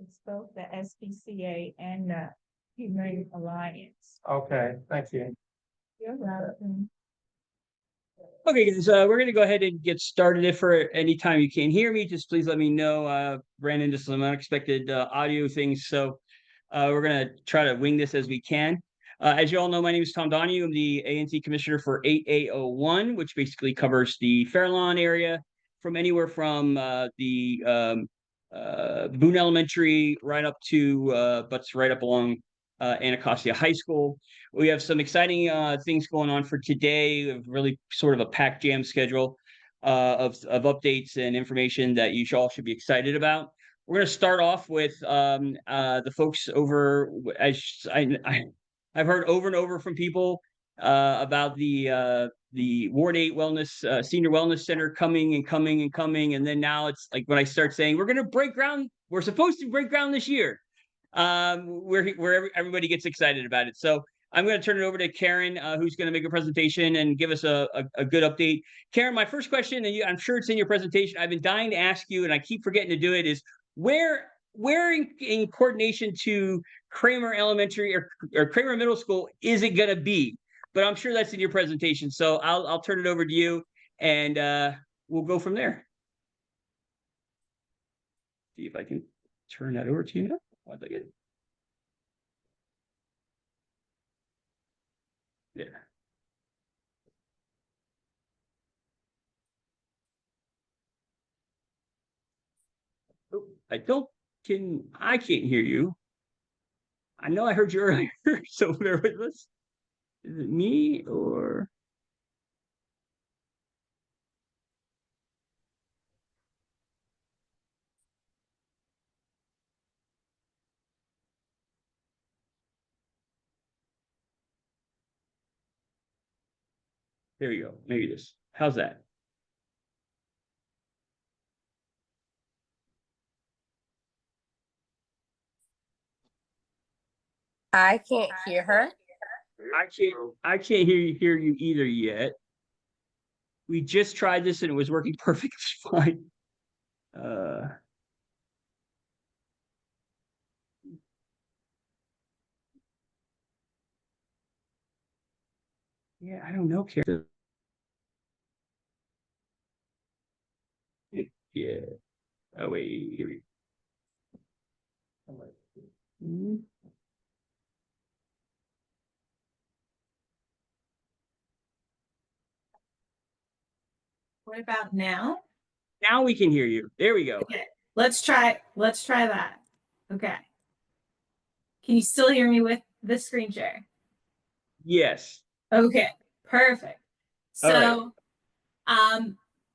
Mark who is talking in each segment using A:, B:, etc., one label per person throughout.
A: It's both the SPCA and the Humane Alliance.
B: Okay, thank you.
A: You're welcome.
C: Okay, guys, we're going to go ahead and get started. If for any time you can't hear me, just please let me know. Ran into some unexpected audio things, so we're going to try to wing this as we can. As you all know, my name is Tom Donahue. I'm the A&T Commissioner for 8A01, which basically covers the Fairlawn area from anywhere from Boone Elementary right up to butts right up along Anacostia High School. We have some exciting things going on for today. Really sort of a packed jam schedule of updates and information that you all should be excited about. We're going to start off with the folks over, as I've heard over and over from people about the Ward 8 Wellness Senior Wellness Center coming, and then now it's like when I start saying we're going to break ground, we're supposed to break ground this year. Where everybody gets excited about it. So I'm going to turn it over to Karen, who's going to make a presentation and give us a good update. Karen, my first question, and I'm sure it's in your presentation, I've been dying to ask you, and I keep forgetting to do it, is where in coordination to Kramer Elementary or Kramer Middle School is it going to be? But I'm sure that's in your presentation. So I'll turn it over to you, and we'll go from there. See if I can turn that over to you now. One second. Yeah. Oh, I can't hear you. I know I heard you earlier, so bear with us. Is it me or? There you go. Maybe this. How's that?
D: I can't hear her.
C: I can't hear you either yet. We just tried this and it was working perfectly fine. Yeah, I don't know, Karen. Yeah. Oh wait, here we go.
E: What about now?
C: Now we can hear you. There we go.
E: Okay, let's try that. Okay. Can you still hear me with the screen share?
C: Yes.
E: Okay, perfect. So,
C: All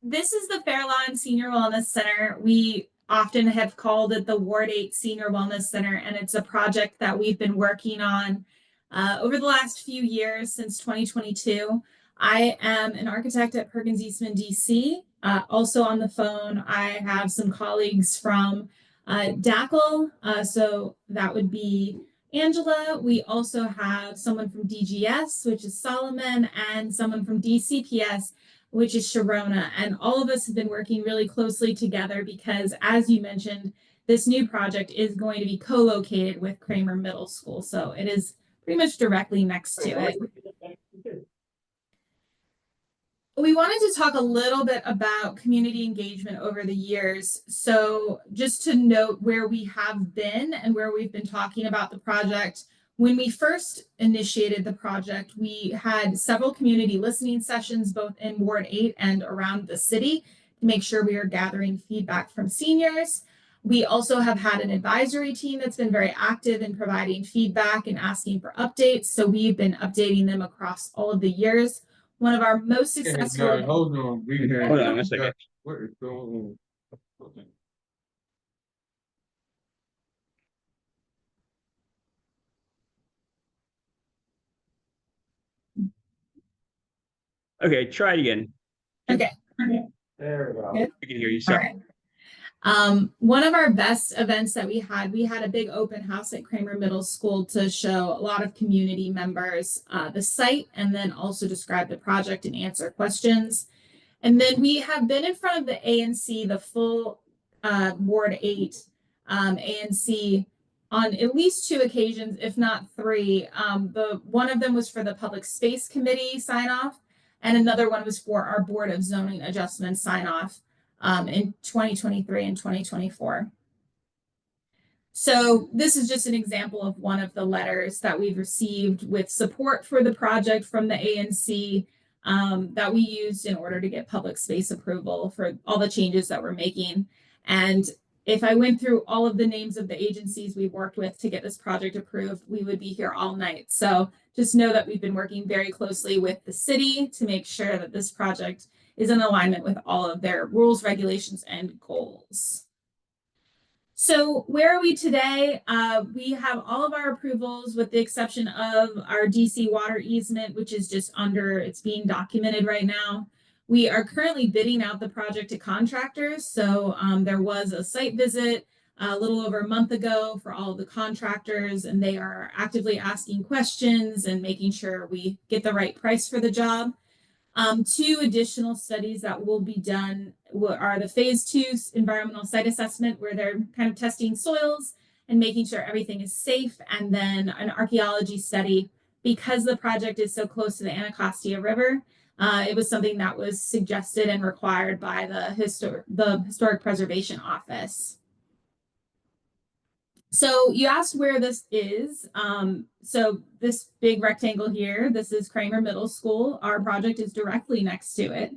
E: this is the Fairlawn Senior Wellness Center. We often have called it the Ward 8 Senior Wellness Center, and it's a project that we've been working on over the last few years since 2022. I am an architect at Perkins Eastman, DC. Also on the phone, I have some colleagues from DACL, so that would be Angela. We also have someone from DGS, which is Solomon, and someone from DCPS, which is Sharona. And all of us have been working really closely together because, as you mentioned, this new project is going to be co-located with Kramer Middle School. So it is pretty much directly next to it. We wanted to talk a little bit about community engagement over the years. So just to note where we have been and where we've been talking about the project. When we first initiated the project, we had several community listening sessions, both in Ward 8 and around the city, to make sure we are gathering feedback from seniors. We also have had an advisory team that's been very active in providing feedback and asking for updates. So we've been updating them across all of the years. One of our most successful.
B: Hold on
C: a second.
B: What is going on?
C: Okay, try it again.
E: Okay.
B: There we go.
E: Good.
C: We can hear you.
E: All
C: Sorry.
E: right. One of our best events that we had a big open house at Kramer Middle School to show a lot of community members the site and then also describe the project and answer questions. And then we have been in front of the ANC, the full Ward 8 ANC on at least 2 occasions, if not 3. One of them was for the Public Space Committee sign off, and another one was for our Board of Zoning Adjustments sign off in 2023 and 2024. So this is just an example of one of the letters that we've received with support for the project from the ANC that we used in order to get public space approval for all the changes that we're making. And if I went through all of the names of the agencies we worked with to get this project approved, we would be here all night. So just know that we've been working very closely with the city to make sure that this project is in alignment with all of their rules, regulations, and goals. So where are we today? We have all of our approvals with the exception of our DC water easement, which is just it's being documented right now. We are currently bidding out the project to contractors. So there was a site visit a little over a month ago for all of the contractors, and they are actively asking questions and making sure we get the right price for the job. 2 additional studies that will be done are the phase 2 environmental site assessment, where they're kind of testing soils and making sure everything is safe, and then an archaeology study. Because the project is so close to the Anacostia River, it was something that was suggested and required by the Historic Preservation Office. So you asked where this is. So this big rectangle here, this is Kramer Middle School. Our project is directly next to it.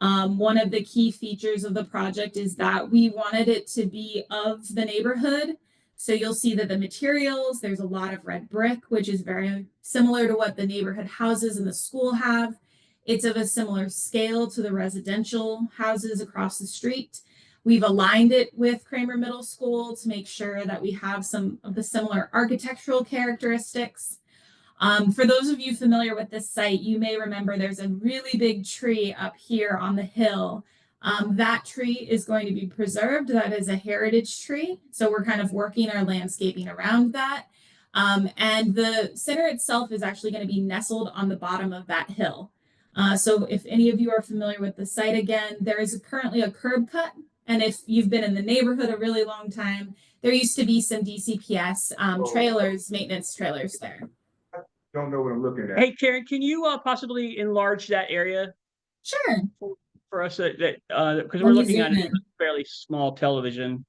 E: One of the key features of the project is that we wanted it to be of the neighborhood. So you'll see that the materials, there's a lot of red brick, which is very similar to what the neighborhood houses in the school have. It's of a similar scale to the residential houses across the street. We've aligned it with Kramer Middle School to make sure that we have some of the similar architectural characteristics. For those of you familiar with this site, you may remember there's a really big tree up here on the hill. That tree is going to be preserved. That is a heritage tree. So we're kind of working our landscaping around that. And the center itself is actually going to be nestled on the bottom of that hill. So if any of you are familiar with the site, again, there is currently a curb cut. And if you've been in the neighborhood a really long time, there used to be some DCPS trailers, maintenance trailers there.
B: Don't know what I'm looking at.
C: Hey, Karen, can you possibly enlarge that area
E: Sure.
C: for us? Because we're
E: Let me
C: looking at
E: zoom
C: a
E: in.
C: fairly small television.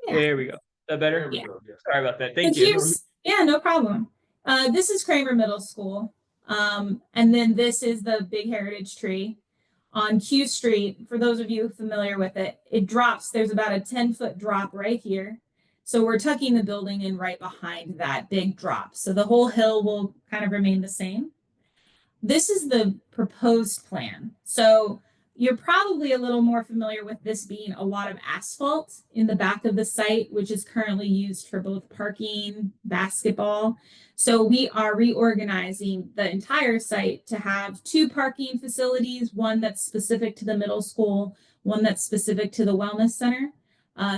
E: Yeah.
C: There we go. Is that better?
B: There we
E: Yeah.
B: go, yes.
C: Sorry about that.
E: And
C: Thank you.
E: here's, yeah, no problem. This is Kramer Middle School. And then this is the big heritage tree on Q Street. For those of you familiar with it, it drops. There's about a 10-foot drop right here. So we're tucking the building in right behind that big drop. So the whole hill will kind of remain the same. This is the proposed plan. So you're probably a little more familiar with this being a lot of asphalt in the back of the site, which is currently used for both parking, basketball. So we are reorganizing the entire site to have 2 parking facilities, one that's specific to the middle school, one that's specific to the wellness center.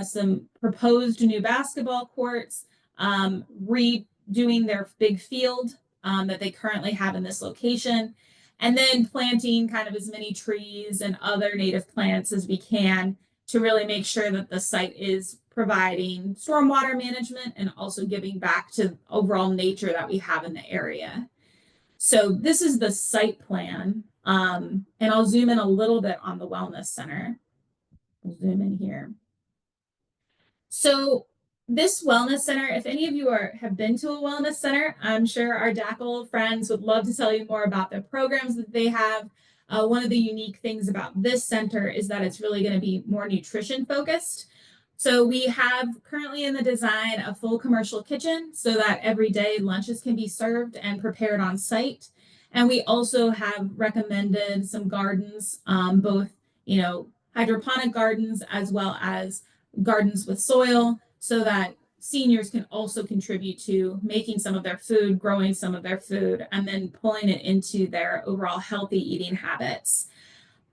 E: Some proposed new basketball courts, redoing their big field that they currently have in this location, and then planting kind of as many trees and other native plants as we can to really make sure that the site is providing stormwater management and also giving back to overall nature that we have in the area. So this is the site plan. And I'll zoom in a little bit on the wellness center. I'll zoom in here. So this wellness center, if any of you have been to a wellness center, I'm sure our DACL friends would love to tell you more about the programs that they have. One of the unique things about this center is that it's really going to be more nutrition focused. So we have currently in the design a full commercial kitchen so that every day lunches can be served and prepared on site. And we also have recommended some gardens, both, hydroponic gardens as well as gardens with soil, so that seniors can also contribute to making some of their food, growing some of their food, and then pulling it into their overall healthy eating habits.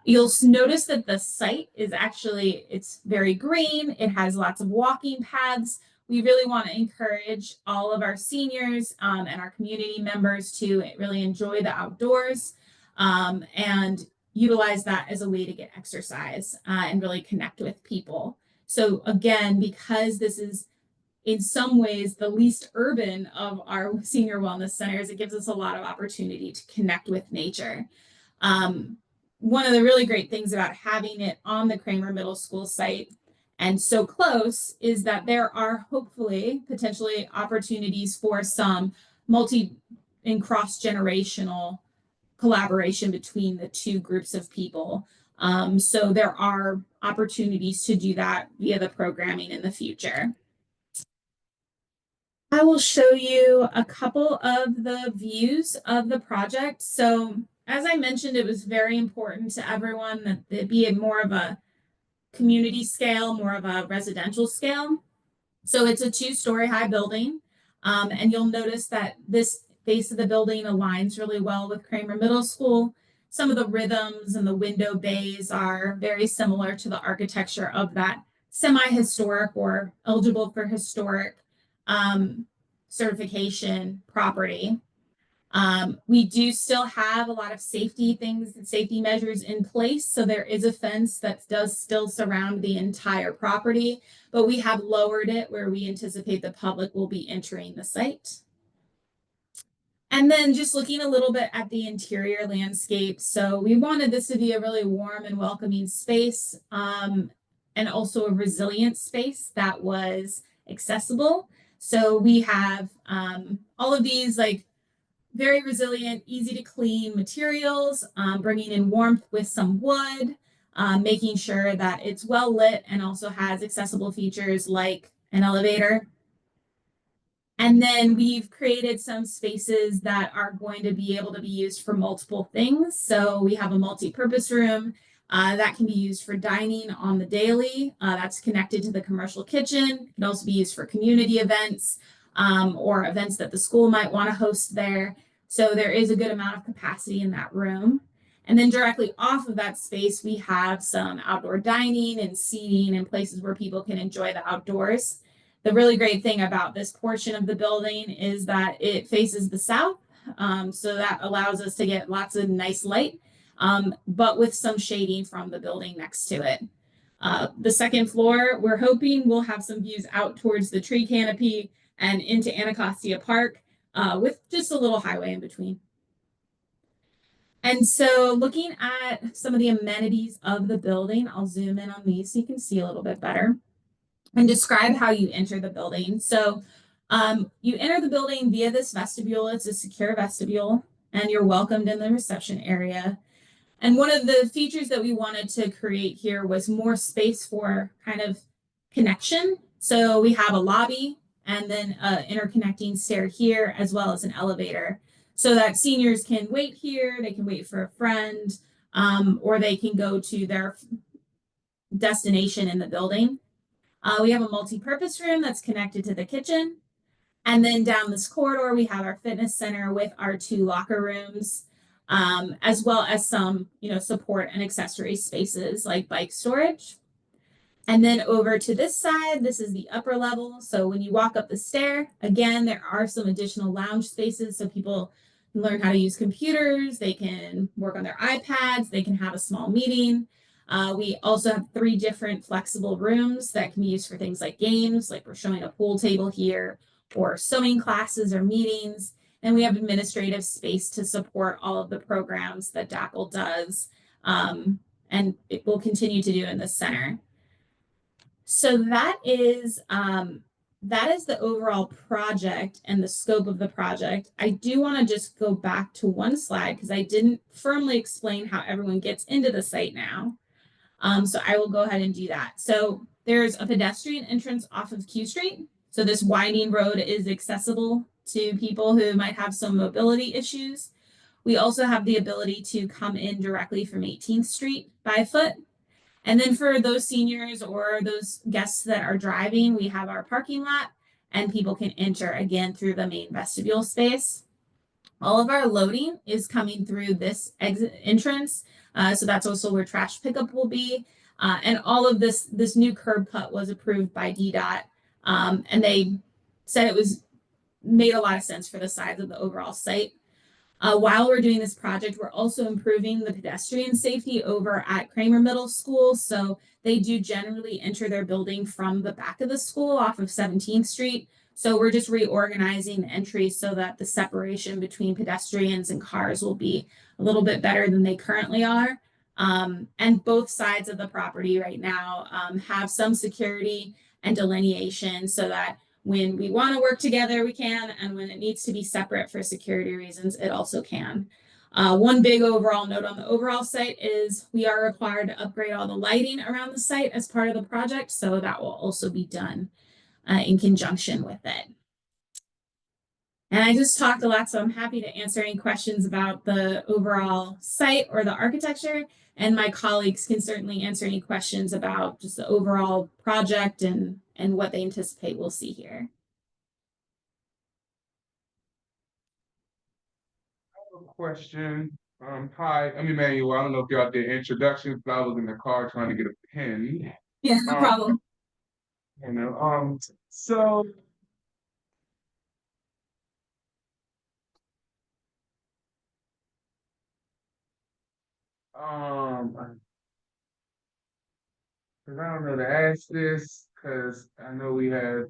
E: You'll notice that the site is it's very green. It has lots of walking paths. We really want to encourage all of our seniors and our community members to really enjoy the outdoors and utilize that as a way to get exercise and really connect with people. So again, because this is in some ways the least urban of our senior wellness centers. It gives us a lot of opportunity to connect with nature. One of the really great things about having it on the Kramer Middle School site and so close is that there are hopefully potentially opportunities for some multi and cross-generational collaboration between the two groups of people. So there are opportunities to do that via the programming in the future. I will show you a couple of the views of the project. So as I mentioned, it was very important to everyone that it be more of a community scale, more of a residential scale. So it's a 2-story high building. And you'll notice that this face of the building aligns really well with Kramer Middle School. Some of the rhythms and the window bays are very similar to the architecture of that semi-historic or eligible for historic certification property. We do still have a lot of safety measures in place. So there is a fence that does still surround the entire property, but we have lowered it where we anticipate the public will be entering the site. And then just looking a little bit at the interior landscape. So we wanted this to be a really warm and welcoming space, and also a resilient space that was accessible. So we have all of these like very resilient, easy to clean materials, bringing in warmth with some wood, making sure that it's well lit and also has accessible features like an elevator. And then we've created some spaces that are going to be able to be used for multiple things. So we have a multi-purpose room that can be used for dining on the daily. That's connected to the commercial kitchen. It can also be used for community events or events that the school might want to host there. So there is a good amount of capacity in that room. And then directly off of that space, we have some outdoor dining and seating and places where people can enjoy the outdoors. The really great thing about this portion of the building is that it faces the south. So that allows us to get lots of nice light, but with some shading from the building next to it. The second floor, we're hoping we'll have some views out towards the tree canopy and into Anacostia Park with just a little highway in between. And so looking at some of the amenities of the building, I'll zoom in on these so you can see a little bit better and describe how you enter the building. So you enter the building via this vestibule. It's a secure vestibule, and you're welcomed in the reception area. And one of the features that we wanted to create here was more space for kind of connection. So we have a lobby and then an interconnecting stair here, as well as an elevator, so that seniors can wait here, they can wait for a friend, or they can go to their destination in the building. We have a multi-purpose room that's connected to the kitchen. And then down this corridor, we have our fitness center with our 2 locker rooms, as well as some, support and accessory spaces like bike storage. And then over to this side, this is the upper level. So when you walk up the stair, again, there are some additional lounge spaces so people can learn how to use computers, they can work on their iPads, they can have a small meeting. We also have 3 different flexible rooms that can be used for things like games, like we're showing a pool table here, or sewing classes or meetings. And we have administrative space to support all of the programs that DACL does, and it will continue to do in the center. So that is the overall project and the scope of the project. I do want to just go back to one slide because I didn't firmly explain how everyone gets into the site now. So I will go ahead and do that. So there's a pedestrian entrance off of Q Street. So this winding road is accessible to people who might have some mobility issues. We also have the ability to come in directly from 18th Street by foot. And then for those seniors or those guests that are driving, we have our parking lot and people can enter again through the main vestibule space. All of our loading is coming through this exit entrance. So that's also where trash pickup will be. And all of this new curb cut was approved by DDOT. And they said it made a lot of sense for the size of the overall site. While we're doing this project, we're also improving the pedestrian safety over at Kramer Middle School. So they do generally enter their building from the back of the school off of 17th Street. So we're just reorganizing the entries so that the separation between pedestrians and cars will be a little bit better than they currently are. And both sides of the property right now have some security and delineation so that when we want to work together, we can, and when it needs to be separate for security reasons, it also can. One big overall note on the overall site is we are required to upgrade all the lighting around the site as part of the project, so that will also be done in conjunction with it. And I just talked a lot, so I'm happy to answer any questions about the overall site or the architecture, and my colleagues can certainly answer any questions about just the overall project and what they anticipate we'll see here.
B: Question. Hi, I'm Emmanuel. I don't know if y'all did introductions, but I was in the car trying to get a pen.
E: Yeah, no problem.
B: You know, so because I don't know to ask this, because I know we have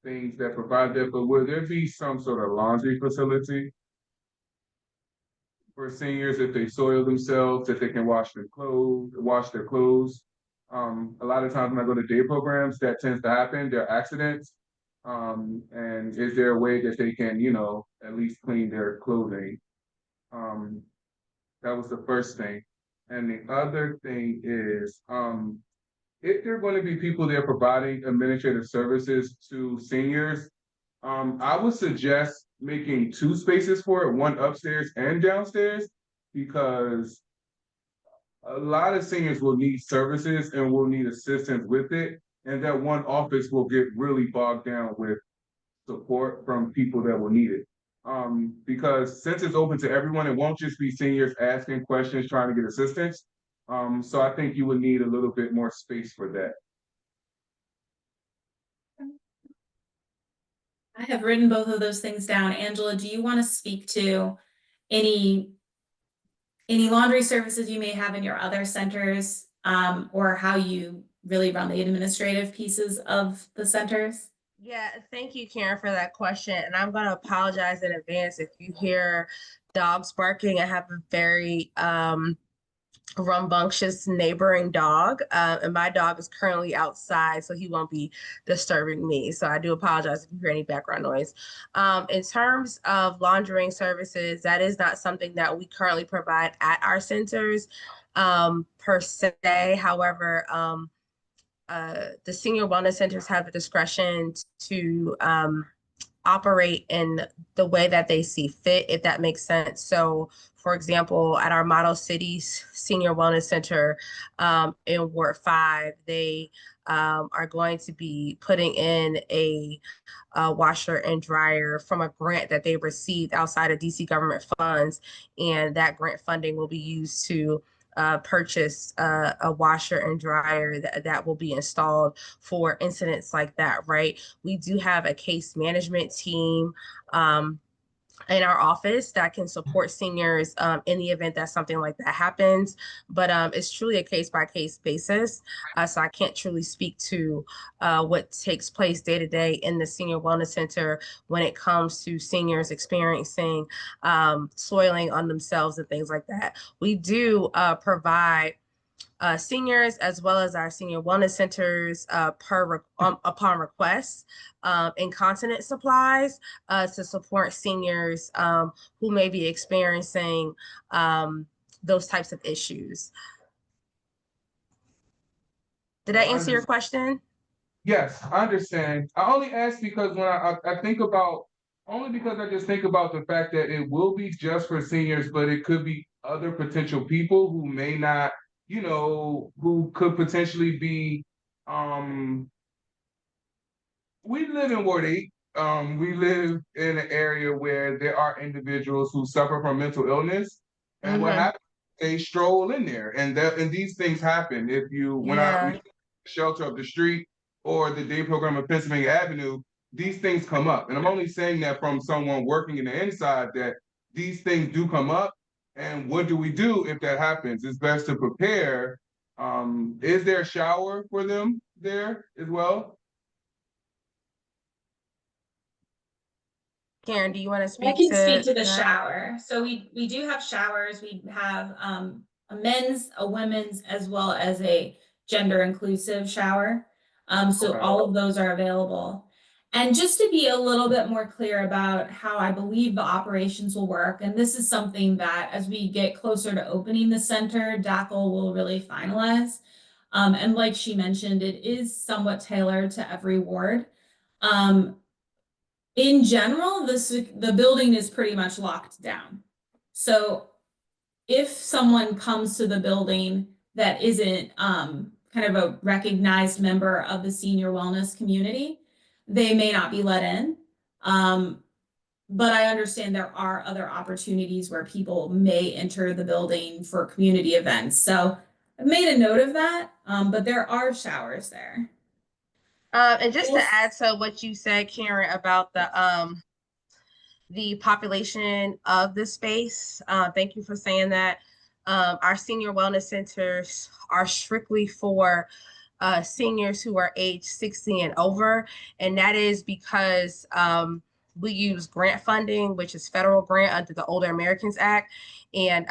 B: things that provide that, but will there be some sort of laundry facility for seniors if they soil themselves, that they can wash their clothes? A lot of times when I go to day programs, that tends to happen. There are accidents. And is there a way that they can, you know, at least clean their clothing? That was the first thing. And the other thing is, if there are going to be people there providing administrative services to seniors, I would suggest making 2 spaces for it, one upstairs and downstairs, because a lot of seniors will need services and will need assistance with it. And that one office will get really bogged down with support from people that will need it. Because since it's open to everyone, it won't just be seniors asking questions, trying to get assistance. So I think you would need a little bit more space for that.
E: I have written both of those things down. Angela, do you want to speak to any laundry services you may have in your other centers, or how you really run the administrative pieces of the centers?
D: Yeah, thank you, Karen, for that question. And I'm going to apologize in advance if you hear dogs barking. I have a very rambunctious neighboring dog, and my dog is currently outside, so he won't be disturbing me. So I do apologize if you hear any background noise. In terms of laundering services, that is not something that we currently provide at our centers per se. However, the senior wellness centers have the discretion to operate in the way that they see fit, if that makes sense. So, for example, at our Model Cities Senior Wellness Center in Ward 5, they are going to be putting in a washer and dryer from a grant that they received outside of DC government funds. And that grant funding will be used to purchase a washer and dryer that will be installed for incidents like that, right? We do have a case management team in our office that can support seniors in the event that something like that happens. But it's truly a case-by-case basis. So I can't truly speak to what takes place day to day in the Senior Wellness Center when it comes to seniors experiencing soiling on themselves and things like that. We do provide seniors as well as our senior wellness centers upon request incontinence supplies to support seniors who may be experiencing those types of issues. Did I answer your question?
B: Yes, I understand. I only ask because when I think about, only because I just think about the fact that it will be just for seniors, but it could be other potential people who may not, you know, who could potentially be, we live in Ward 8. We live in an area where there are individuals who suffer from mental illness. And what happens, they stroll in there. And these things happen. If you, when I shelter up the street or the day program of Pennsylvania Avenue, these things come up. And I'm only saying that from someone working in the inside, that these things do come up. And what do we do if that happens? It's best to prepare. Is there a shower for them there as well?
D: Karen, do you want to
E: I
D: speak
E: can
D: to
E: speak to the
D: that?
E: shower. So we do have showers. We have a men's, a women's, as well as a gender inclusive shower. So
B: Okay.
E: all of those are available. And just to be a little bit more clear about how I believe the operations will work, and this is something that as we get closer to opening the center, DACL will really finalize. And like she mentioned, it is somewhat tailored to every ward. In general, the building is pretty much locked down. So if someone comes to the building that isn't kind of a recognized member of the senior wellness community, they may not be let in. But I understand there are other opportunities where people may enter the building for community events. So I've made a note of that, but there are showers there.
D: And just to add to what you said, Karen, about the population of the space, thank you for saying that. Our senior wellness centers are strictly for seniors who are age 60 and over, and that is because we use grant funding, which is federal grant under the Older Americans Act, and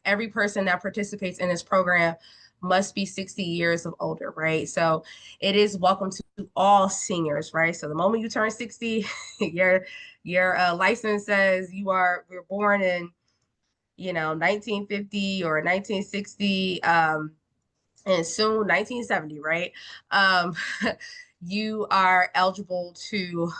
D: every person that participates in this program must be 60 years of older, right? So it is welcome to all seniors, right? So the moment you turn 60, your license says were born in 1950 or 1960, and soon 1970, right? You are eligible to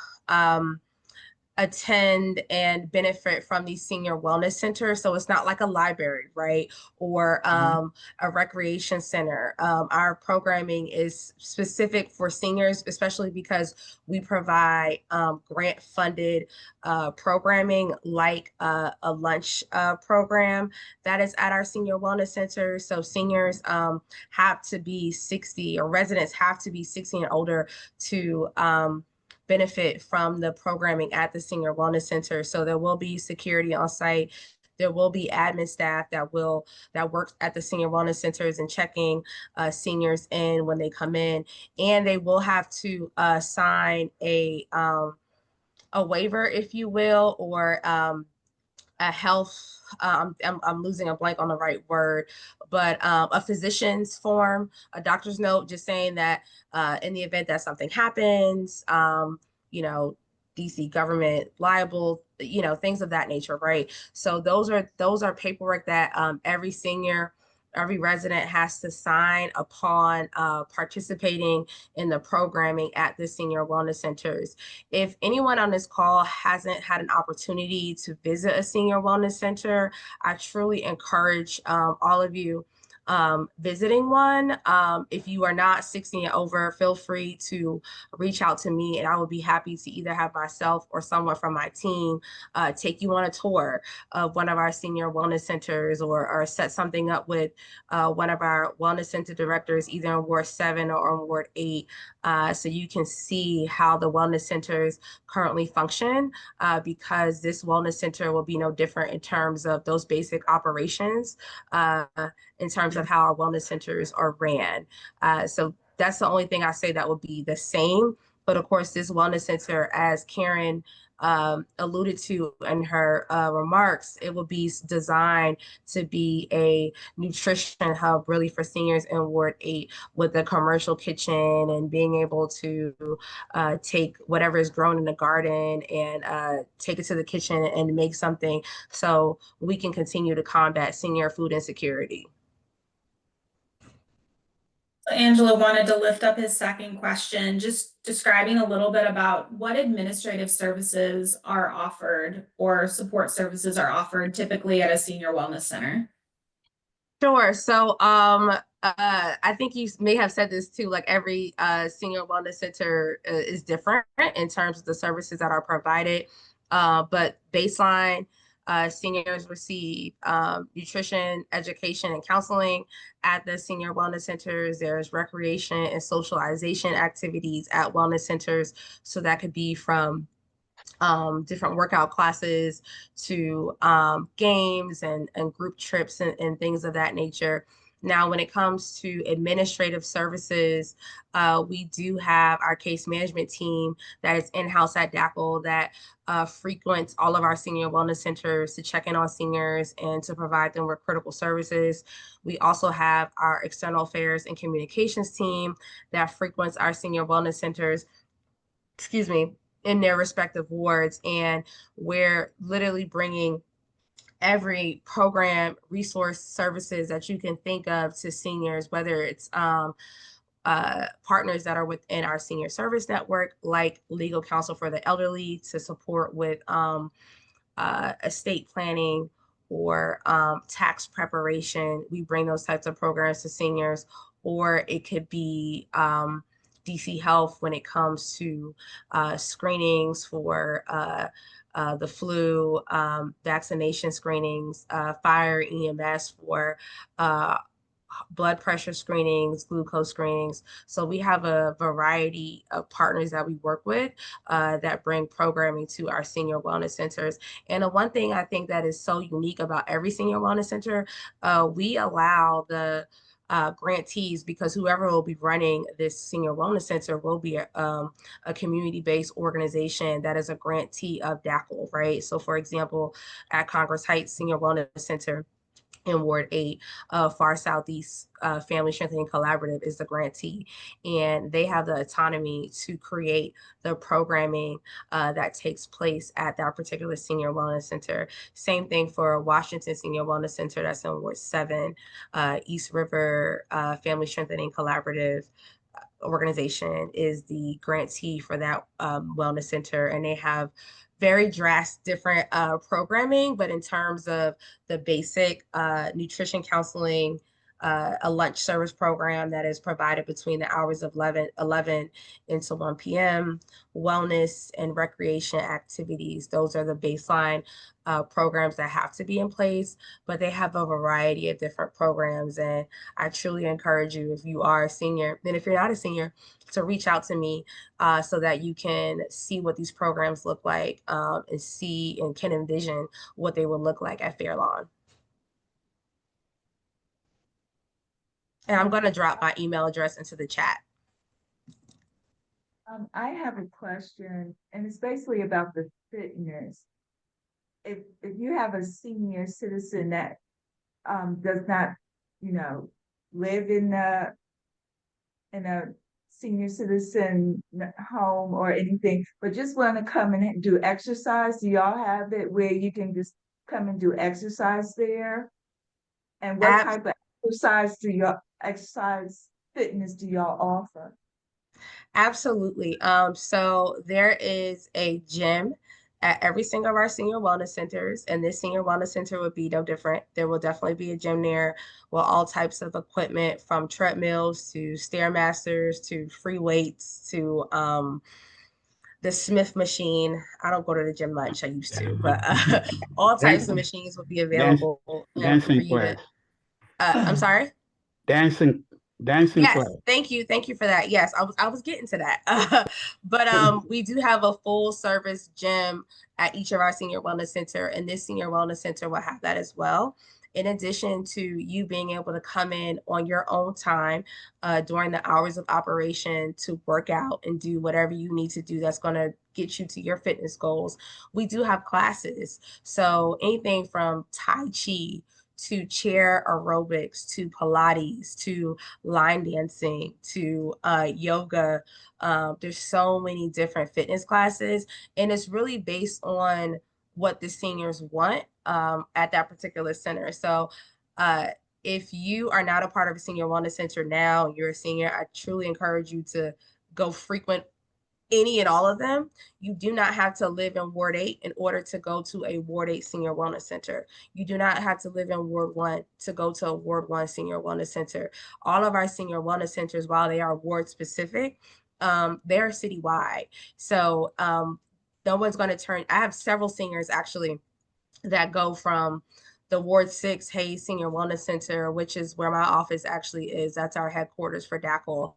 D: attend and benefit from these senior wellness centers. So it's not like a library, right? Or a recreation center. Our programming is specific for seniors, especially because we provide grant funded programming like a lunch program that is at our senior wellness center. So seniors have to be 60, or residents have to be 60 and older to benefit from the programming at the senior wellness center. So there will be security on site. There will be admin staff that works at the senior wellness centers and checking seniors in when they come in, and they will have to sign a waiver, if you will, or a health. I'm losing a blank on the right word, but a physician's form, a doctor's note, just saying that in the event that something happens, DC government liable, things of that nature, right? So those are paperwork that every resident has to sign upon participating in the programming at the senior wellness centers. If anyone on this call hasn't had an opportunity to visit a senior wellness center, I truly encourage all of you visiting one. If you are not 60 and over, feel free to reach out to me, and I would be happy to either have myself or someone from my team take you on a tour of one of our senior wellness centers, or set something up with one of our wellness center directors, either in Ward 7 or in Ward 8, so you can see how the wellness centers currently function, because this wellness center will be no different in terms of those basic operations, in terms of how our wellness centers are ran. So that's the only thing I say that will be the same. But of course, this wellness center, as Karen alluded to in her remarks, it will be designed to be a nutrition hub really for seniors in Ward 8, with a commercial kitchen and being able to take whatever is grown in the garden and take it to the kitchen and make something, so we can continue to combat senior food insecurity.
E: Angela wanted to lift up his second question, just describing a little bit about what administrative services are offered or support services are offered typically at a senior wellness center.
D: Sure. So I think you may have said this too, like every senior wellness center is different in terms of the services that are provided. But baseline, seniors receive nutrition, education, and counseling at the senior wellness centers. There's recreation and socialization activities at wellness centers. So that could be from different workout classes to games and group trips and things of that nature. Now, when it comes to administrative services, we do have our case management team that is in-house at DACL that frequents all of our senior wellness centers to check in on seniors and to provide them with critical services. We also have our external affairs and communications team that frequents our senior wellness centers, excuse me, in their respective wards. And we're literally bringing every program, resource, services that you can think of to seniors, whether it's partners that are within our senior service network, like legal counsel for the elderly to support with estate planning or tax preparation. We bring those types of programs to seniors, or it could be DC Health when it comes to screenings for the flu, vaccination screenings, fire EMS for blood pressure screenings, glucose screenings. So we have a variety of partners that we work with that bring programming to our senior wellness centers. And the one thing I think that is so unique about every senior wellness center, we allow the grantees, because whoever will be running this senior wellness center will be a community-based organization that is a grantee of DACL, right? So for example, at Congress Heights Senior Wellness Center in Ward 8, Far Southeast Family Strengthening Collaborative is the grantee, and they have the autonomy to create the programming that takes place at that particular senior wellness center. Same thing for Washington Senior Wellness Center, that's in Ward 7, East River Family Strengthening Collaborative organization is the grantee for that wellness center, and they have very drastic different programming, but in terms of the basic nutrition counseling, a lunch service program that is provided between the hours of 11 into 1 p.m., wellness and recreation activities. Those are the baseline programs that have to be in place, but they have a variety of different programs. And I truly encourage you, if you are a senior, and if you're not a senior, to reach out to me so that you can see what these programs look like and see and can envision what they would look like at Fairlawn. And I'm going to drop my email address into the chat.
A: I have a question, and it's basically about the fitness. If you have a senior citizen that does not, live in a senior citizen home or anything, but just want to come and do exercise, do y'all have it where you can just come and do exercise there? And what type of exercise fitness do y'all offer?
D: Absolutely. So there is a gym at every single of our senior wellness centers, and this senior wellness center would be no different. There will definitely be a gym there with all types of equipment, from treadmills to Stairmasters to free weights to the Smith machine. I don't go to the gym much. I used to, but all types of machines will be available
F: dancing
D: for you
F: class.
D: I'm sorry?
F: Dancing
D: Yes,
F: class.
D: thank you for that. Yes, I was getting to that. But we do have a full service gym at each of our senior wellness center, and this senior wellness center will have that as well. In addition to you being able to come in on your own time during the hours of operation to work out and do whatever you need to do that's going to get you to your fitness goals, we do have classes. So anything from Tai Chi to chair aerobics to Pilates to line dancing to yoga. There's so many different fitness classes, and it's really based on what the seniors want at that particular center. So if you are not a part of a senior wellness center now, you're a senior, I truly encourage you to go frequent any and all of them. You do not have to live in Ward 8 in order to go to a Ward 8 Senior Wellness Center. You do not have to live in Ward 1 to go to a Ward 1 Senior Wellness Center. All of our Senior Wellness Centers, while they are ward specific, they're citywide. So no one's going to turn. I have several seniors actually that go from the Ward 6 Hayes Senior Wellness Center, which is where my office actually is. That's our headquarters for DACL.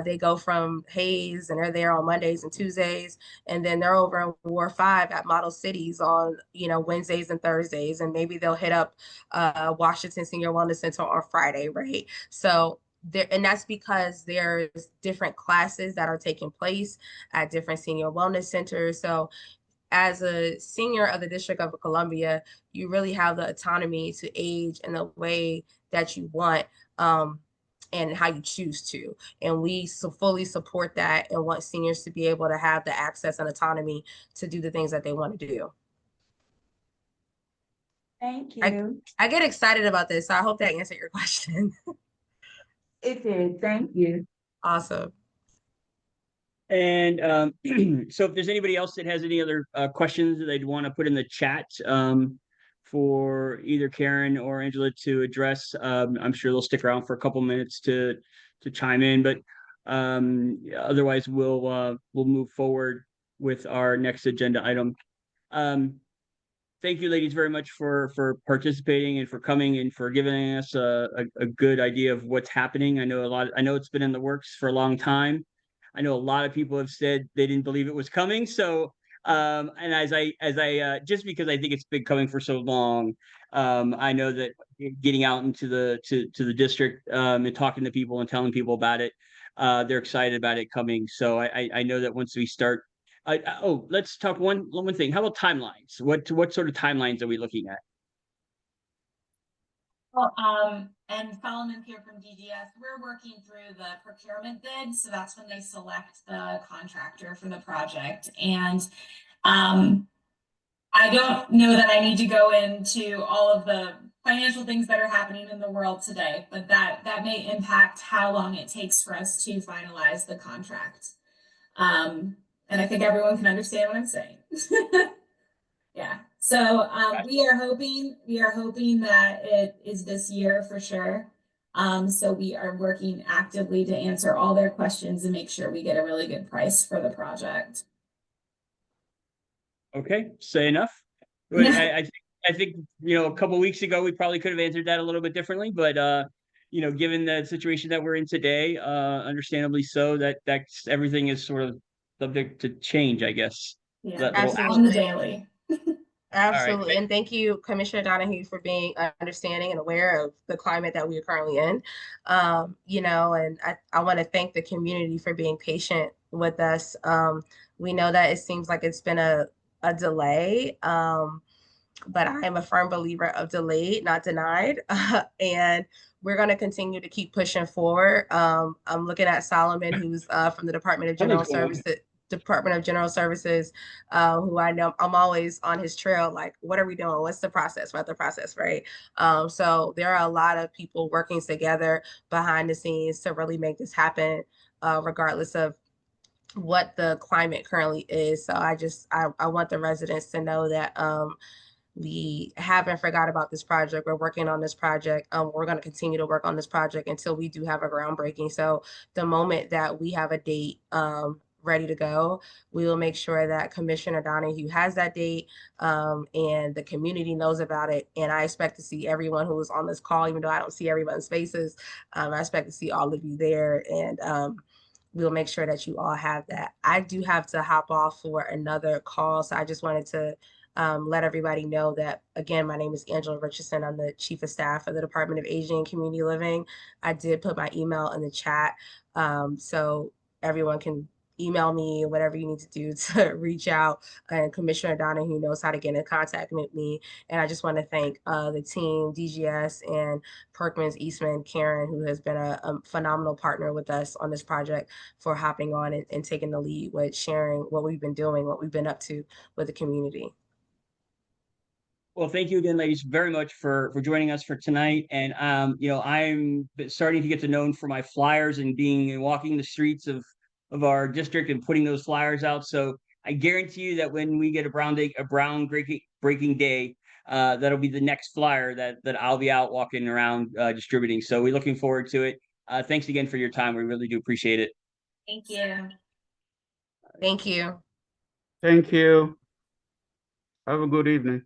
D: They go from Hayes and they're there on Mondays and Tuesdays. And then they're over in Ward 5 at Model Cities on, Wednesdays and Thursdays. And maybe they'll hit up Washington Senior Wellness Center on Friday, right? So there, and that's because there's different classes that are taking place at different senior wellness centers. So as a senior of the District of Columbia, you really have the autonomy to age in the way that you want, and how you choose to. And we fully support that and want seniors to be able to have the access and autonomy to do the things that they want to do.
A: Thank you.
D: I get excited about this, so I hope that answered your question.
A: It did. Thank you.
D: Awesome.
C: And so if there's anybody else that has any other questions that they'd want to put in the chat for either Karen or Angela to address, I'm sure they'll stick around for a couple minutes to chime in, but otherwise we'll move forward with our next agenda item. Thank you, ladies, very much for participating and for coming and for giving us a good idea of what's happening. I know it's been in the works for a long time. I know a lot of people have said they didn't believe it was coming. So, and as I just because I think it's been coming for so long, I know that getting out into the district and talking to people and telling people about it, they're excited about it coming. So I know that once we start. Let's talk one thing. How about timelines? What sort of timelines are we looking at?
E: Well, and following here from DGS, we're working through the procurement bid. So that's when they select the contractor for the project. And I don't know that I need to go into all of the financial things that are happening in the world today, but that may impact how long it takes for us to finalize the contract. And I think everyone can understand what I'm saying. Yeah. So we are hoping that it is this year for sure. So we are working actively to answer all their questions and make sure we get a really good price for the project.
C: Okay, say enough. I think a couple of weeks ago we probably could have answered that a little bit differently, but given the situation that we're in today, understandably so, that's everything is sort of subject to change, I guess.
E: Yeah,
D: absolutely.
E: on the daily.
D: Absolutely.
C: Right.
D: And thank you, Commissioner Donahue, for being understanding and aware of the climate that we are currently in. And I want to thank the community for being patient with us. We know that it seems like it's been a delay, but I am a firm believer of delayed, not denied. And we're going to continue to keep pushing forward. I'm looking at Solomon, who's from the Department of General Services, who I know I'm always on his trail. Like, what are we doing? What's the process? What's the process, right? So there are a lot of people working together behind the scenes to really make this happen, regardless of what the climate currently is. So I want the residents to know that we haven't forgot about this project. We're working on this project. We're going to continue to work on this project until we do have a groundbreaking. So the moment that we have a date ready to go, we will make sure that Commissioner Donahue has that date, and the community knows about it. And I expect to see everyone who is on this call, even though I don't see everyone's faces. I expect to see all of you there, and we'll make sure that you all have that. I do have to hop off for another call, so I just wanted to let everybody know that, again, my name is Angela Richardson. I'm the Chief of Staff of the Department of Aging and Community Living. I did put my email in the chat, so everyone can email me, whatever you need to do to reach out. And Commissioner Donahue knows how to get in contact with me. And I just want to thank the team, DGS and Perkins, Eastman, Karen, who has been a phenomenal partner with us on this project, for hopping on and taking the lead with sharing what we've been doing, what we've been up to with the community.
C: Well, thank you again, ladies, very much for joining us for tonight. And I'm starting to get to known for my flyers and walking the streets of our district and putting those flyers out. So I guarantee you that when we get a groundbreaking day, that'll be the next flyer that I'll be out walking around distributing. So we're looking forward to it. Thanks again for your time. We really do appreciate it.
E: Thank you.
D: Thank you.
F: Thank you. Have a good evening.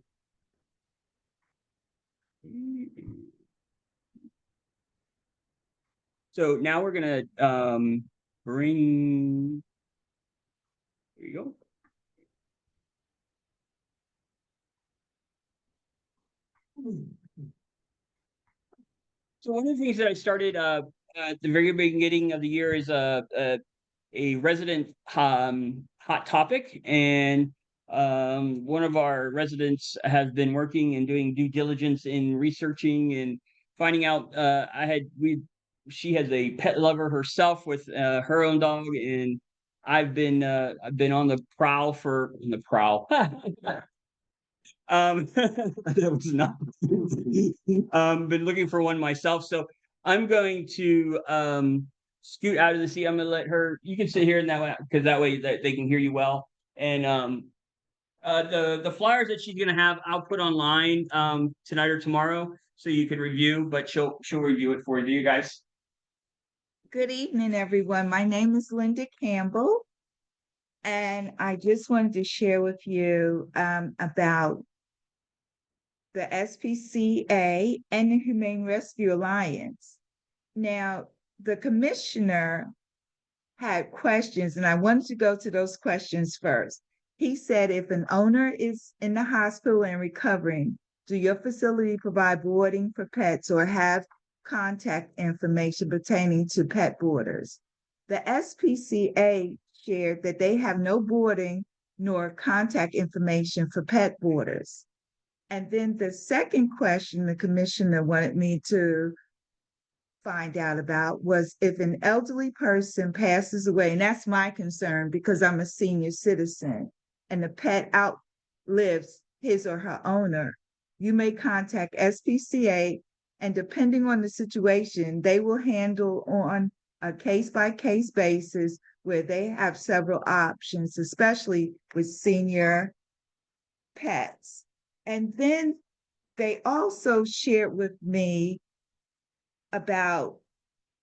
C: So now we're gonna bring. Here you go. So one of the things that I started at the very beginning of the year is a resident hot topic, and one of our residents has been working and doing due diligence in researching and finding out. She has a pet lover herself with her own dog, and I've been on the prowl on the prowl. That was not. Been looking for one myself, so I'm going to scoot out of the seat. I'm gonna let her. You can sit here in that way because that way that they can hear you well. And the flyers that she's gonna have, I'll put online tonight or tomorrow, so you can review. But she'll review it for you guys.
A: Good evening, everyone. My name is Linda Campbell, and I just wanted to share with you about the SPCA and the Humane Rescue Alliance. Now, the commissioner had questions, and I wanted to go to those questions first. He said, if an owner is in the hospital and recovering, do your facility provide boarding for pets or have contact information pertaining to pet boarders? The SPCA shared that they have no boarding nor contact information for pet boarders. And then the second question the commissioner wanted me to find out about was if an elderly person passes away, and that's my concern because I'm a senior citizen, and the pet outlives his or her owner, you may contact SPCA, and depending on the situation, they will handle on a case-by-case basis where they have several options, especially with senior pets. And then they also shared with me about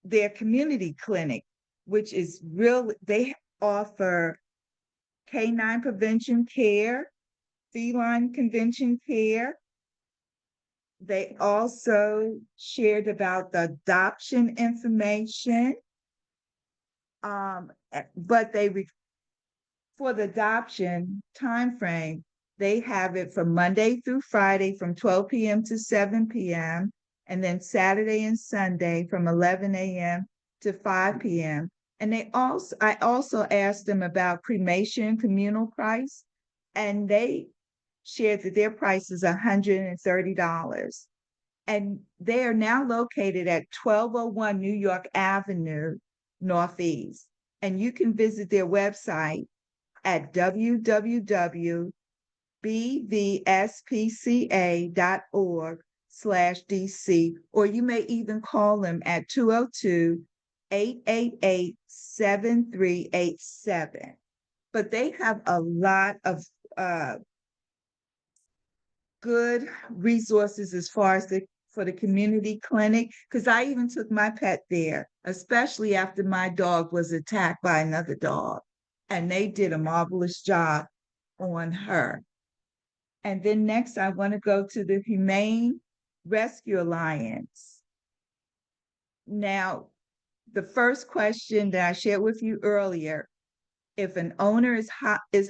A: their community clinic, which is they offer canine prevention care, feline convention care. They also shared about the adoption information. But for the adoption timeframe, they have it from Monday through Friday from 12 p.m. to 7 p.m. and then Saturday and Sunday from 11 a.m. to 5 p.m. And I also asked them about cremation communal price, and they shared that their price is $130. And they are now located at 1201 New York Avenue, Northeast. And you can visit their website at www.bvspca.org/DC, or you may even call them at 202-888-7387. But they have a lot of good resources as far as for the community clinic, because I even took my pet there, especially after my dog was attacked by another dog, and they did a marvelous job on her. And then next, I want to go to the Humane Rescue Alliance. Now, the first question that I shared with you earlier, if an owner is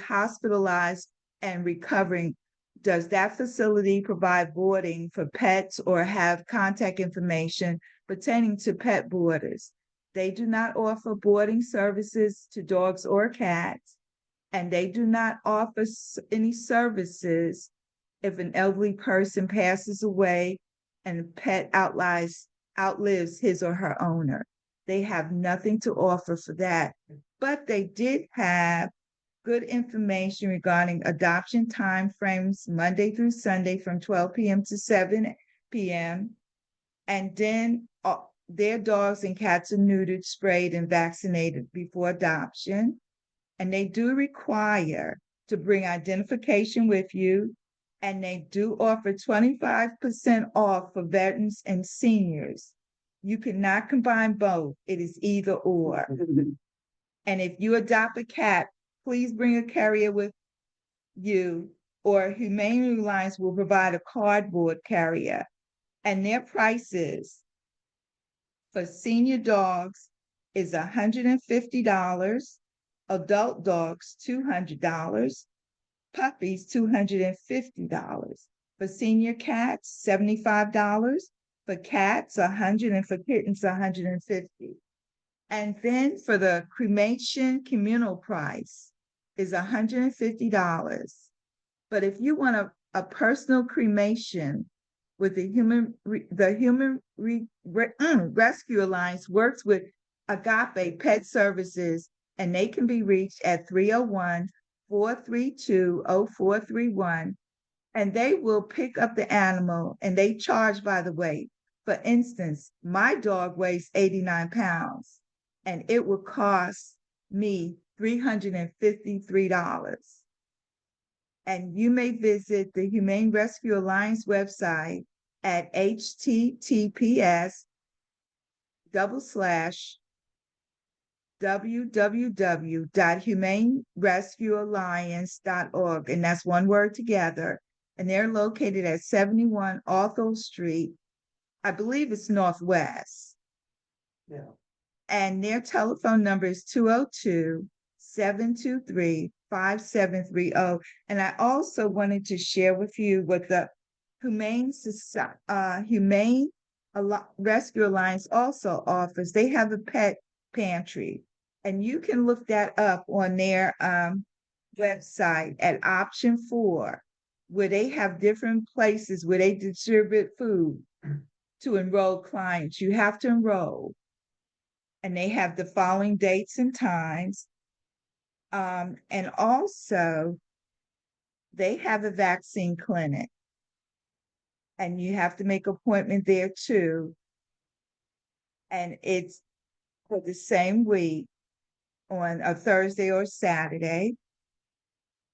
A: hospitalized and recovering, does that facility provide boarding for pets or have contact information pertaining to pet boarders? They do not offer boarding services to dogs or cats, and they do not offer any services if an elderly person passes away and the pet outlives his or her owner. They have nothing to offer for that, but they did have good information regarding adoption timeframes, Monday through Sunday from 12 p.m. to 7 p.m. And then their dogs and cats are neutered, sprayed, and vaccinated before adoption. And they do require to bring identification with you. And they do offer 25% off for veterans and seniors. You cannot combine both. It is either or. And if you adopt a cat, please bring a carrier with you, or Humane Alliance will provide a cardboard carrier. And their prices for senior dogs is $150, adult dogs $200, puppies $250. For senior cats, $75. For cats, $100, and for kittens, $150. And then for the cremation communal price is $150. But if you want a personal cremation with the Human Rescue Alliance works with Agape Pet Services, and they can be reached at 301-432-0431. And they will pick up the animal, and they charge by the weight. For instance, my dog weighs 89 pounds, and it will cost me $353. And you may visit the Humane Rescue Alliance website at https://www.humanerescuealliance.org, and that's one word together. And they're located at 71 Arthur Street. I believe it's Northwest.
F: Yeah.
A: And their telephone number is 202-723-5730. And I also wanted to share with you what the Humane Rescue Alliance also offers. They have a pet pantry, and you can look that up on their website at option 4, where they have different places where they distribute food to enroll clients. You have to enroll. And they have the following dates and times. And also, they have a vaccine clinic. And you have to make an appointment there too. And it's for the same week on a Thursday or Saturday.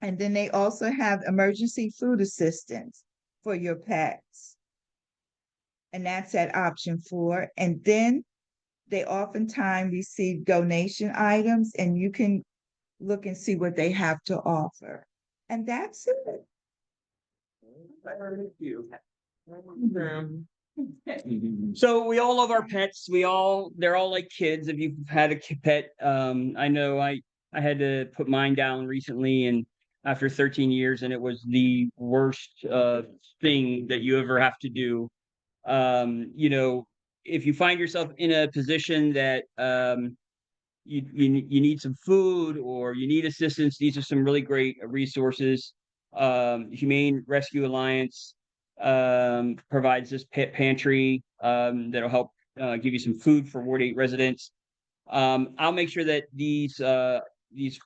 A: And then they also have emergency food assistance for your pets. And that's at option 4. And then they oftentimes receive donation items, and you can look and see what they have to offer. And that's it.
B: Thank you.
C: So we all love our pets. They're all like kids. If you've had a pet, I know I had to put mine down recently, and after 13 years, and it was the worst thing that you ever have to do. If you find yourself in a position that you need some food or you need assistance, these are some really great resources. Humane Rescue Alliance provides this pet pantry that'll help give you some food for Ward 8 residents. I'll make sure that these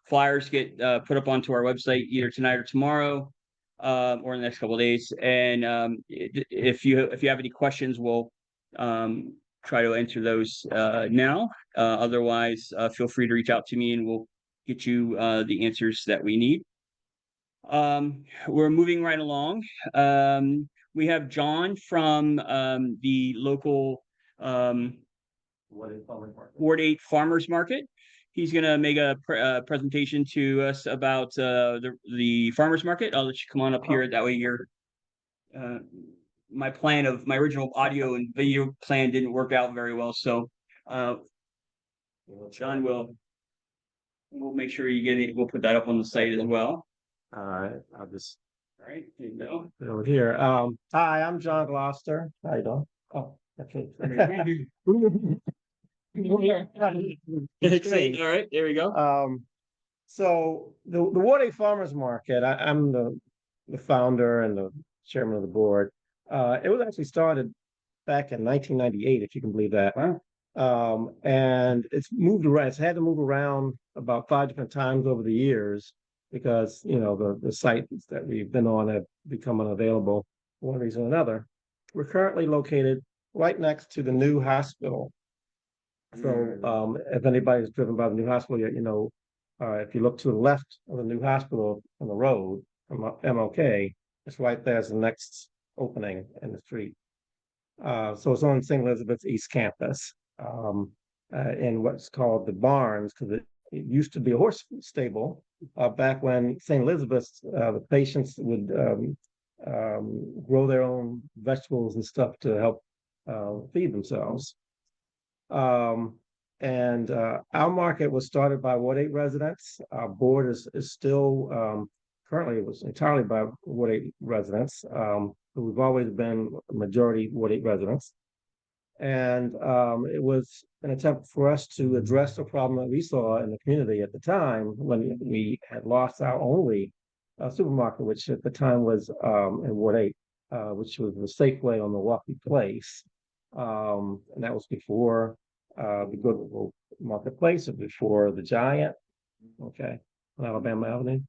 C: flyers get put up onto our website either tonight or tomorrow, or in the next couple of days. And if you have any questions, we'll try to answer those now. Otherwise, feel free to reach out to me, and we'll get you the answers that we need. We're moving right along. We have John from the local Ward 8 Farmers Market. He's going to make a presentation to us about the farmers market. I'll let you come on up here. That way you're my original audio and video plan didn't work out very well. So John we'll make sure you get it. We'll put that up on the site as well.
F: All right. I'll just.
C: All right. There you go.
F: Over here. Hi, I'm John Gloucester. How you doing? Oh, okay.
C: All right. There we go.
F: So the Ward 8 Farmers Market, I'm the founder and the chairman of the board. It was actually started back in 1998, if you can believe that.
C: Wow.
F: And it's moved around. It's had to move around about 5 different times over the years because the sites that we've been on have become unavailable for one reason or another. We're currently located right next to the new hospital. So if anybody's driven by the new hospital yet, if you look to the left of the new hospital on the road from MLK, it's right there as the next opening in the street. So it's on St. Elizabeth's East Campus in what's called the Barns, because it used to be a horse stable back when St. Elizabeth's, the patients would grow their own vegetables and stuff to help feed themselves. And our market was started by Ward 8 residents. Our board is still currently, it was entirely by Ward 8 residents. But we've always been majority Ward 8 residents. And it was an attempt for us to address the problem that we saw in the community at the time when we had lost our only supermarket, which at the time was in Ward 8, which was the Safeway on Milwaukee Place. And that was before the Goodwill Marketplace, and before the Giant, okay, on Alabama Avenue.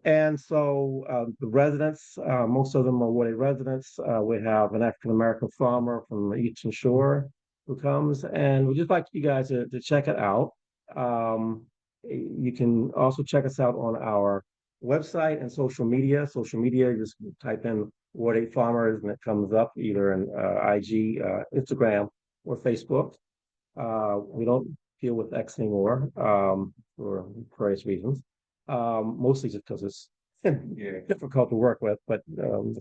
F: And so the residents, most of them are Ward 8 residents. We have an African-American farmer from the Eastern Shore who comes, and we'd just like you guys to check it out. You can also check us out on our website and social media. Social media, you just type in Ward 8 Farmers and it comes up either in IG, Instagram, or Facebook. We don't deal with X anymore for various reasons. Mostly just because it's difficult to work with, but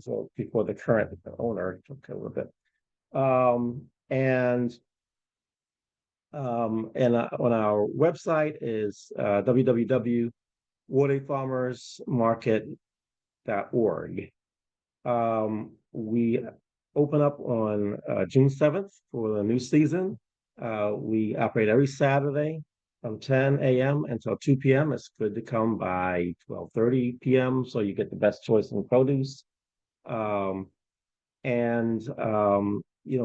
F: so before the current owner took over a bit. And on our website is www.ward8farmersmarket.org. We open up on June 7th for the new season. We operate every Saturday from 10 a.m. until 2 p.m. It's good to come by 12:30 p.m. so you get the best choice in produce.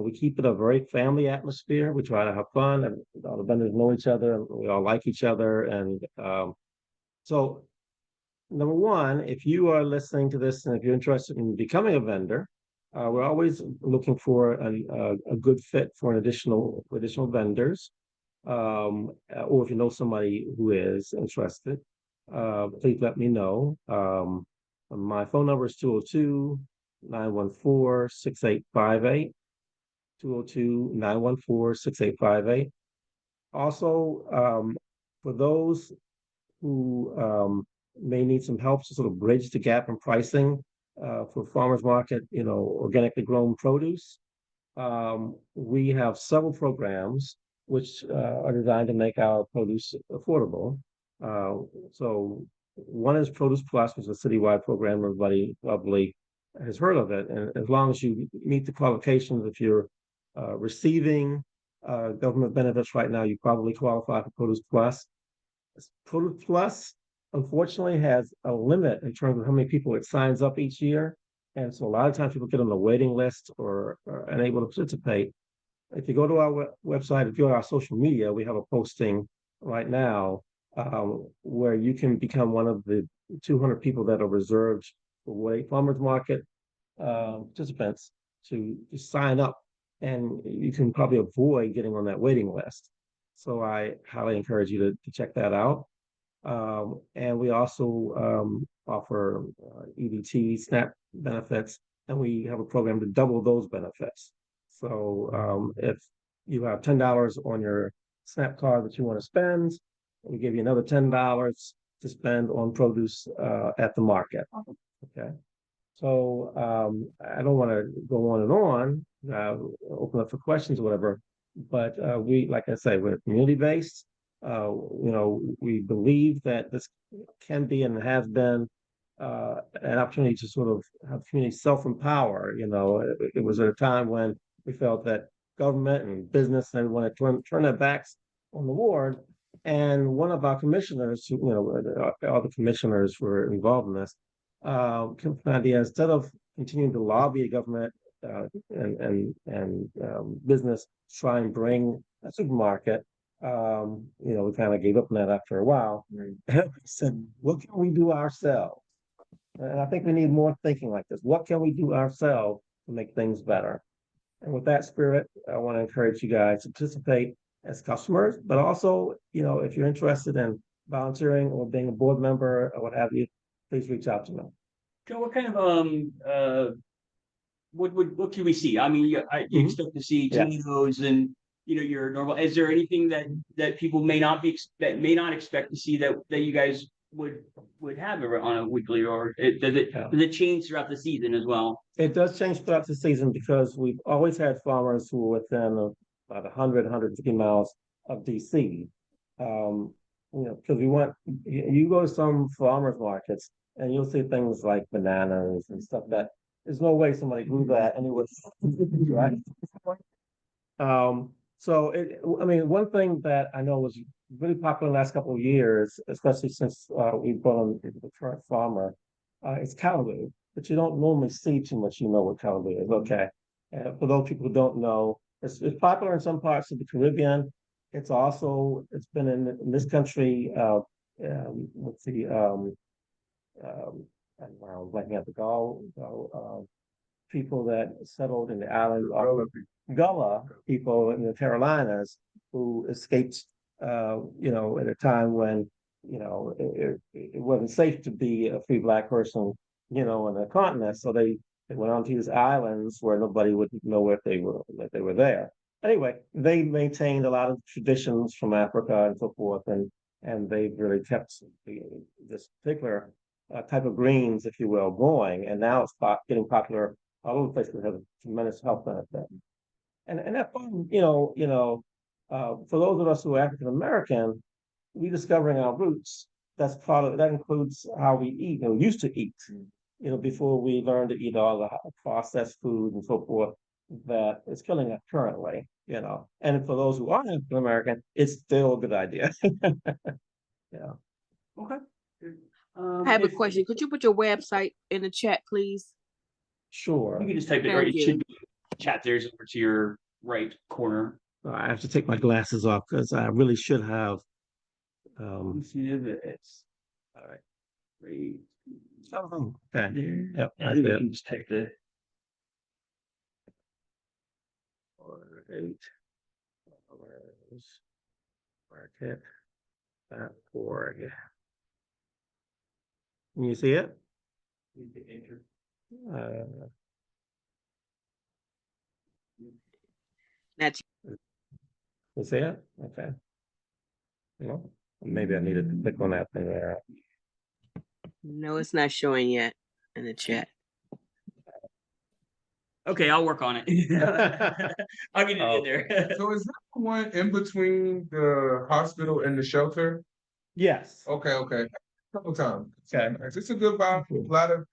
F: We keep it a very family atmosphere. We try to have fun, and all the vendors know each other, and we all like each other. And so, number one, if you are listening to this and if you're interested in becoming a vendor, we're always looking for a good fit for additional vendors. Or if you know somebody who is interested, please let me know. My phone number is 202-914-6858. 202-914-6858. Also, for those who may need some help to sort of bridge the gap in pricing for farmers market, organically grown produce, we have several programs which are designed to make our produce affordable. So one is Produce Plus, which is a citywide program. Everybody probably has heard of it. And as long as you meet the qualifications, if you're receiving government benefits right now, you probably qualify for Produce Plus. Produce Plus, unfortunately, has a limit in terms of how many people it signs up each year. And so a lot of times people get on the waiting list or are unable to participate. If you go to our website, if you go to our social media, we have a posting right now where you can become one of the 200 people that are reserved for Ward 8 Farmers Market participants to sign up, and you can probably avoid getting on that waiting list. So I highly encourage you to check that out. And we also offer EBT SNAP benefits, and we have a program to double those benefits. So if you have $10 on your SNAP card that you want to spend, we give you another $10 to spend on produce at the market. Okay. So I don't want to go on and on, open up for questions or whatever, but we, like I say, we're community-based. We believe that this can be and has been an opportunity to sort of have community self-empower. It was at a time when we felt that government and business and everyone had turn their backs on the ward. And one of our commissioners, all the commissioners were involved in this, came with an idea, instead of continuing to lobby government and business to try and bring a supermarket, we kind of gave up on that after a while. We said, what can we do ourselves? And I think we need more thinking like this. What can we do ourselves to make things better? And with that spirit, I want to encourage you guys to participate as customers, but also, if you're interested in volunteering or being a board member or what have you, please reach out to me.
C: Joe, what kind of what can we see? I mean, you expect to see tomatoes and your normal. Is there anything that people may not expect to see that you guys would have on a weekly, or does it change throughout the season as well?
F: It does change throughout the season because we've always had farmers who are within about 150 miles of DC. Because you go to some farmers markets and you'll see things like bananas and stuff that there's no way somebody grew that anywhere, right? One thing that I know was really popular in the last couple of years, especially since we've brought on the current farmer, is callaloo, but you don't normally see too much, what callaloo is, okay? For those people who don't know, it's popular in some parts of the Caribbean. It's been in this country, let's see, around looking at the people that settled in the island, Gullah people in the Carolinas who escaped, at a time when, it wasn't safe to be a free Black person, on the continent. So they went on to these islands where nobody would know if they were there. Anyway, they maintained a lot of traditions from Africa and so forth, and they've really kept this particular type of greens, if you will, going. And now it's getting popular all over the place because it has a tremendous health benefit. And that fun, for those of us who are African American, rediscovering our roots. That includes how we eat, used to eat, before we learned to eat all the processed food and so forth that is killing us currently, And for those who are African American, it's still a good idea. Yeah.
C: Okay.
G: I have a question. Could you put your website in the chat, please?
F: Sure.
C: You can just type it, or
G: Thank
C: it should
G: you.
C: be chat there's over to your right corner.
F: I have to take my glasses off because I really should have.
C: It's all right. Great.
F: Oh, okay. Yep.
C: I think we can just type the
F: 8 market.org. Can you see it?
G: That's
F: You see it? Okay. Well, maybe I needed to click on that thing there.
G: no, it's not showing yet in the chat.
C: Okay, I'll work on it. I'll get it in there.
B: So is that the one in between the hospital and the shelter?
F: Yes.
B: Okay. Couple times.
F: Okay.
B: It's a good vibe. A lot of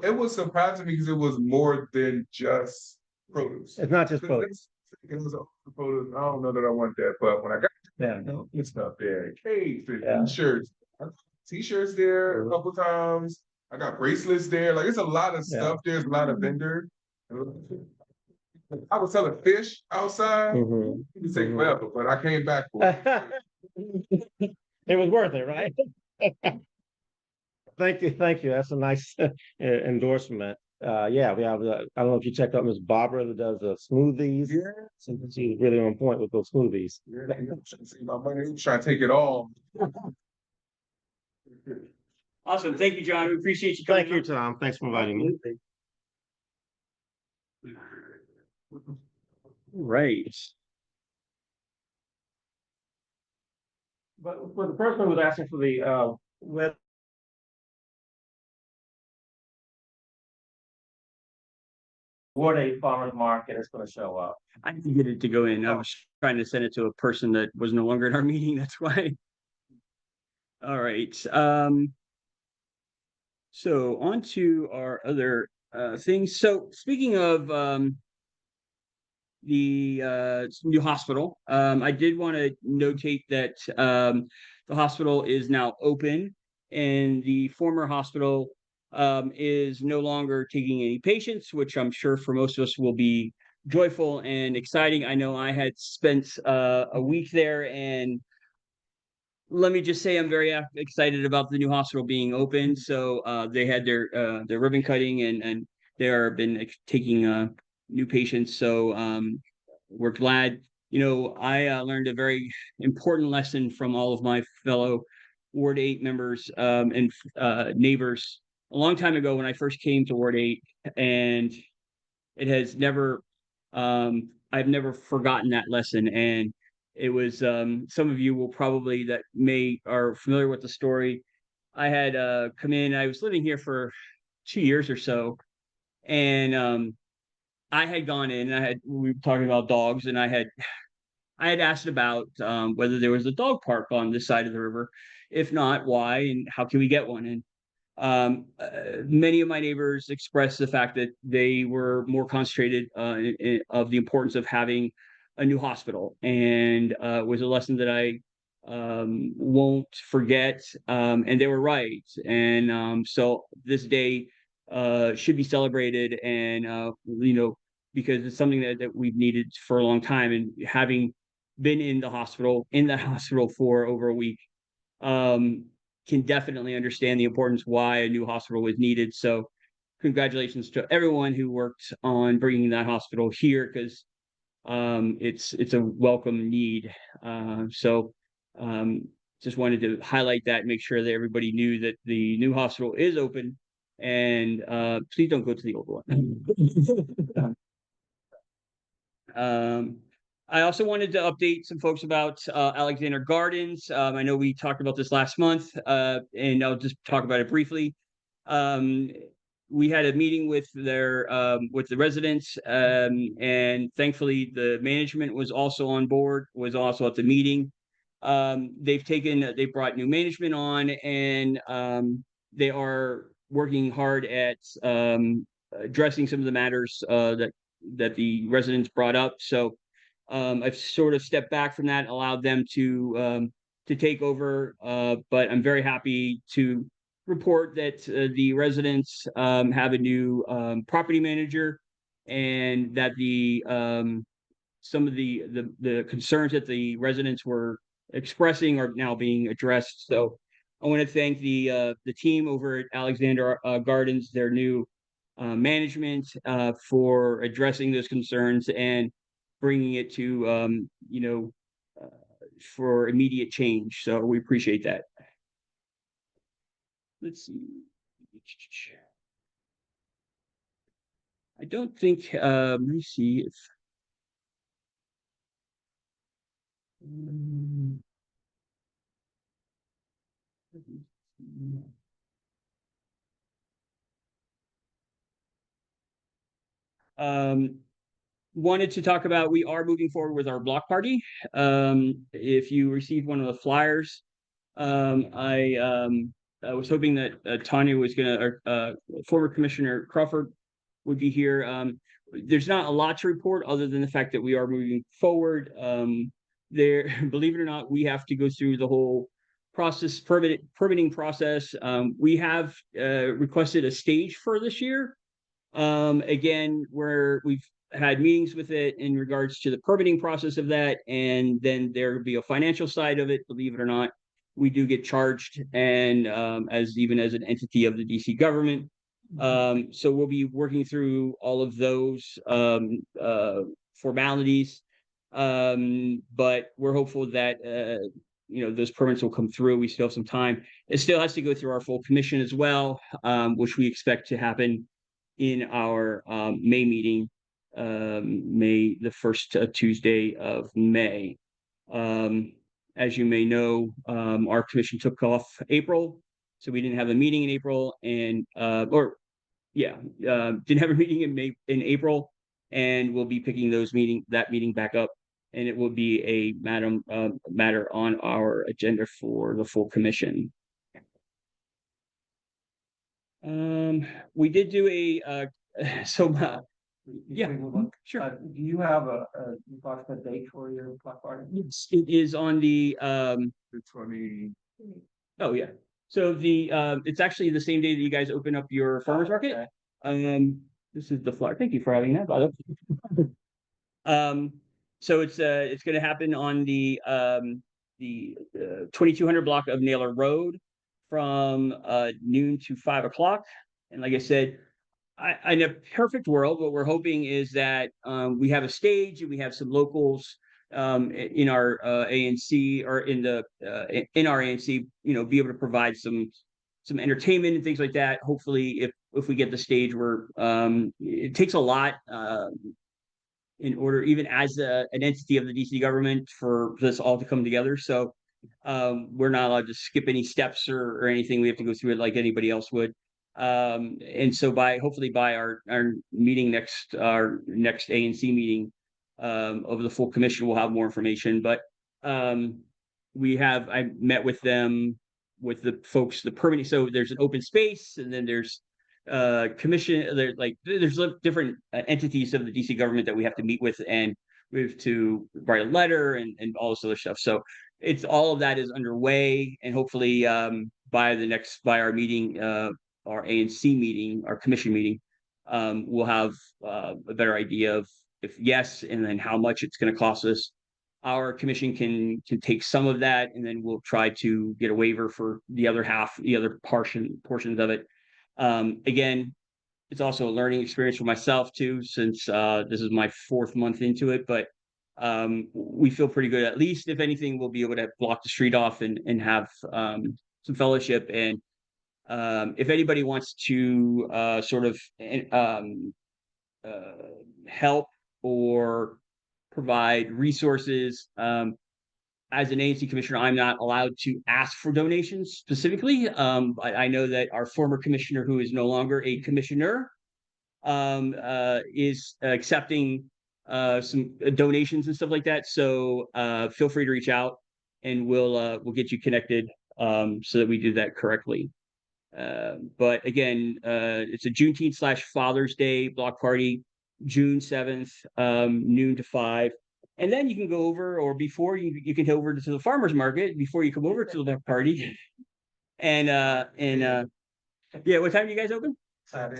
B: it was surprising me because it was more than just produce.
F: It's not just produce.
B: It was produce. I don't know that I want that, but when I got
F: Yeah.
B: good stuff there, cakes and
F: Yeah.
B: t-shirts. T-shirts there a couple times. I got bracelets there. Like it's a lot of stuff. There's a lot of vendors. I was selling fish outside.
F: Mhm.
B: It would take forever, but I came back for it.
F: It was worth it, right? Thank you. That's a nice endorsement. Yeah, we have. I don't know if you checked out Miss Barbara that does the smoothies.
B: Yeah.
F: So she's really on point with those smoothies.
B: Yeah, see my money, trying to take it all.
C: Awesome. Thank you, John. We appreciate you coming.
F: Thank you, Tom. Thanks for inviting me.
C: Right.
F: But for the person who was asking for the web. What a farmer's market is going to show up.
C: I didn't get it to go in. I was trying to send it to a person that was no longer in our meeting. That's why. All right. So on to our other things. So speaking of the new hospital, I did want to notate that the hospital is now open, and the former hospital is no longer taking any patients, which I'm sure for most of us will be joyful and exciting. I know I had spent a week there, and let me just say I'm very excited about the new hospital being open. So they had their ribbon cutting, and they are been taking new patients. So we're glad. I learned a very important lesson from all of my fellow Ward 8 members and neighbors a long time ago when I first came to Ward 8, and it has never, I've never forgotten that lesson. And it was, some of you will probably that are familiar with the story. I had come in, I was living here for 2 years or so, and I had gone in, we were talking about dogs, and I had asked about whether there was a dog park on this side of the river. If not, why, and how can we get one? And many of my neighbors expressed the fact that they were more concentrated of the importance of having a new hospital, and was a lesson that I won't forget. And they were right, and so this day should be celebrated, and because it's something that we've needed for a long time, and having been in that hospital for over a week, can definitely understand the importance why a new hospital was needed. So congratulations to everyone who worked on bringing that hospital here, because it's a welcome need. So just wanted to highlight that, make sure that everybody knew that the new hospital is open, and please don't go to the old one. I also wanted to update some folks about Alexander Gardens. I know we talked about this last month, and I'll just talk about it briefly. We had a meeting with the residents, and thankfully the management was also on board, was also at the meeting. They brought new management on, and they are working hard at addressing some of the matters that the residents brought up. So I've sort of stepped back from that, allowed them to take over, but I'm very happy to report that the residents have a new property manager, and that some of the concerns that the residents were expressing are now being addressed. So I want to thank the team over at Alexander Gardens, their new management, for addressing those concerns and bringing it to for immediate change. So we appreciate that. Let's see. I don't think, let me see if wanted to talk about, we are moving forward with our block party. If you received one of the flyers, I was hoping that Tanya was gonna, former Commissioner Crawford would be here. There's not a lot to report other than the fact that we are moving forward. Believe it or not, we have to go through the whole permitting process. We have requested a stage for this year. Again, where we've had meetings with it in regards to the permitting process of that, and then there will be a financial side of it. Believe it or not, we do get charged, and as an entity of the DC government. So we'll be working through all of those formalities, but we're hopeful that those permits will come through. We still have some time. It still has to go through our full commission as well, which we expect to happen in our May meeting, May the first Tuesday of May. As you may know, our commission took off April, so we didn't have a meeting in April, and didn't have a meeting in April, and we'll be picking that meeting back up, and it will be a matter on our agenda for the full commission. We did do a sure.
F: Do you have a approximate date for your block party?
C: Yes, it is on the
B: 20.
C: Oh yeah. So it's actually the same day that you guys open up your farmers market. Okay. This is the flyer. Thank you for having that, by the way. So it's going to happen on the 2200 block of Naylor Road from noon to 5 o'clock. And like I said, in a perfect world, what we're hoping is that we have a stage and we have some locals in our ANC, or in our ANC, be able to provide some entertainment and things like that. Hopefully, if we get the stage, it takes a lot in order, even as an entity of the DC government, for this all to come together. So we're not allowed to skip any steps or anything. We have to go through it like anybody else would. And so hopefully by our meeting our next ANC meeting, of the full commission, we'll have more information. But I met with them, with the folks, the permitting. So there's an open space, and then there's commission. There's different entities of the DC government that we have to meet with, and we have to write a letter and all this other stuff. So it's all of that is underway, and hopefully by our meeting, our ANC meeting, our commission meeting, we'll have a better idea of if yes, and then how much it's going to cost us. Our commission can take some of that, and then we'll try to get a waiver for the other half, the other portions of it. Again, it's also a learning experience for myself too, since this is my 4th month into it. But we feel pretty good. At least, if anything, we'll be able to block the street off and have some fellowship. And if anybody wants to sort of help or provide resources, as an ANC commissioner, I'm not allowed to ask for donations specifically. I know that our former commissioner, who is no longer a commissioner, is accepting some donations and stuff like that. So feel free to reach out, and we'll get you connected, so that we do that correctly. But again, it's a Juneteenth / Father's Day block party, June 7th, noon to 5. And then you can go over, or before you can head over to the farmer's market before you come over to the party. And yeah, what time do you guys open? 10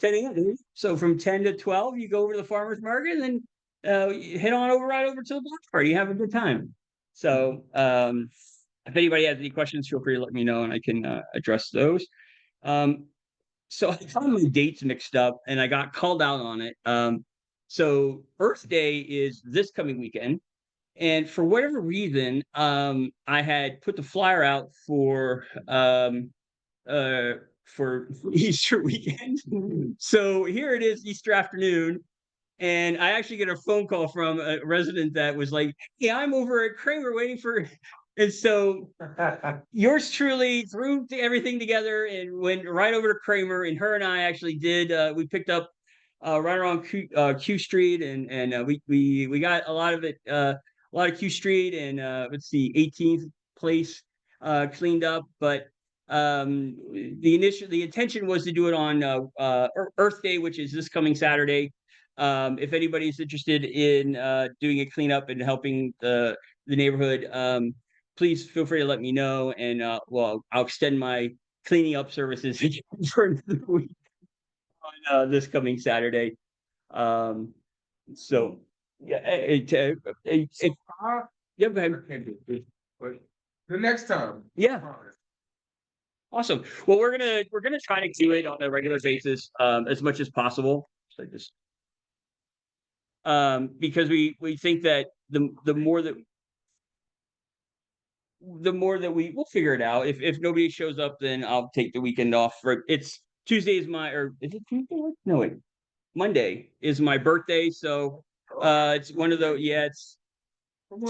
C: a.m. So from 10 to 12, you go over to the farmer's market, and then head on right over to the block party. Have a good time. So if anybody has any questions, feel free to let me know, and I can address those. So I found my dates mixed up, and I got called out on it. So Earth Day is this coming weekend, and for whatever reason, I had put the flyer out for Easter weekend. So here it is, Easter afternoon, and I actually get a phone call from a resident that was like, "Hey, I'm over at Kramer waiting for." And so yours truly threw everything together and went right over to Kramer, and her and I actually did. We picked up right around Q Street, and we got a lot of it, a lot of Q Street, and let's see, 18th place cleaned up. But the intention was to do it on Earth Day, which is this coming Saturday. If anybody's interested in doing a cleanup and helping the neighborhood, please feel free to let me know, and well, I'll extend my cleaning up services for another week on this coming Saturday. So yeah, yeah, go ahead.
B: The next time.
C: Yeah. Awesome. Well, we're gonna try to do it on a regular basis, as much as possible. So just because we think that the more that we'll figure it out. If nobody shows up, then I'll take the weekend off. It's Tuesday is is it Tuesday? No, wait. Monday is my birthday, so it's one of those. Yeah, it's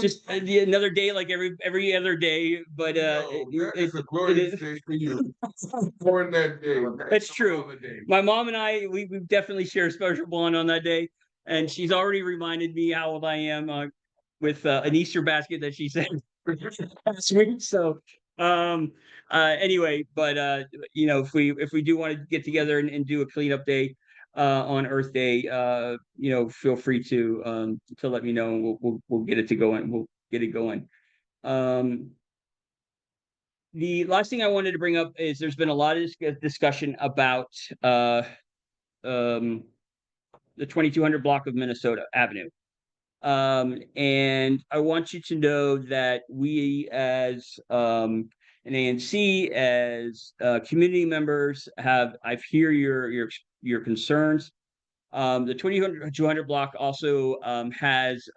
C: just another day like every other day. But
B: it's a glorious day for you. Born that day.
C: That's true. My mom and I, we definitely share a special bond on that day, and she's already reminded me how old I am with an Easter basket that she sent last week. So anyway, but if we do want to get together and do a cleanup day on Earth Day, feel free to let me know, and we'll get it to go, and we'll get it going. The last thing I wanted to bring up is there's been a lot of discussion about the 2200 block of Minnesota Avenue. And I want you to know that we, as an ANC, as community members, I've hear your concerns. The 2200 block also has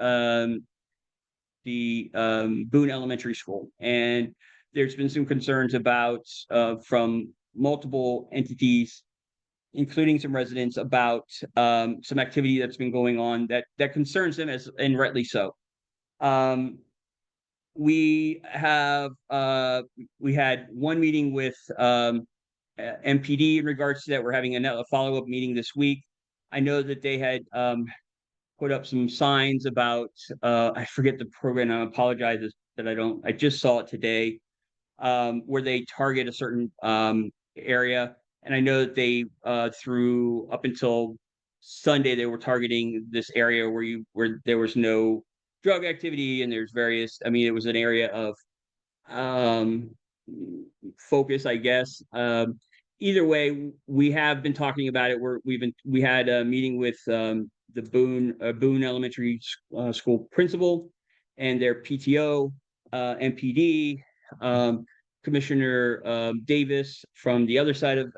C: the Boone Elementary School, and there's been some concerns about from multiple entities, including some residents, about some activity that's been going on that concerns them, and rightly so. We had one meeting with MPD in regards to that. We're having a follow-up meeting this week. I know that they had put up some signs about I forget the program. I apologize that I just saw it today, where they target a certain area. And I know that they through up until Sunday they were targeting this area where there was no drug activity, and there's various. I mean, it was an area of um, focus, I guess. Either way, we have been talking about it. We had a meeting with the Boone Elementary School principal and their PTO, MPD, Commissioner Davis from the other side of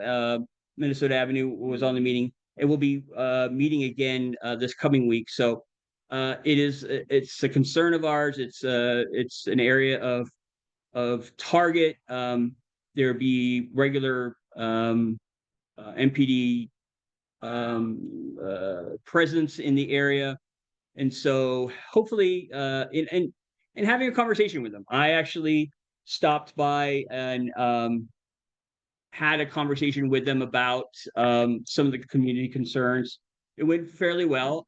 C: Minnesota Avenue was on the meeting, and we'll be meeting again this coming week. So it's a concern of ours. It's an area of target. There be regular MPD presence in the area, and so hopefully, and having a conversation with them. I actually stopped by and had a conversation with them about some of the community concerns. It went fairly well,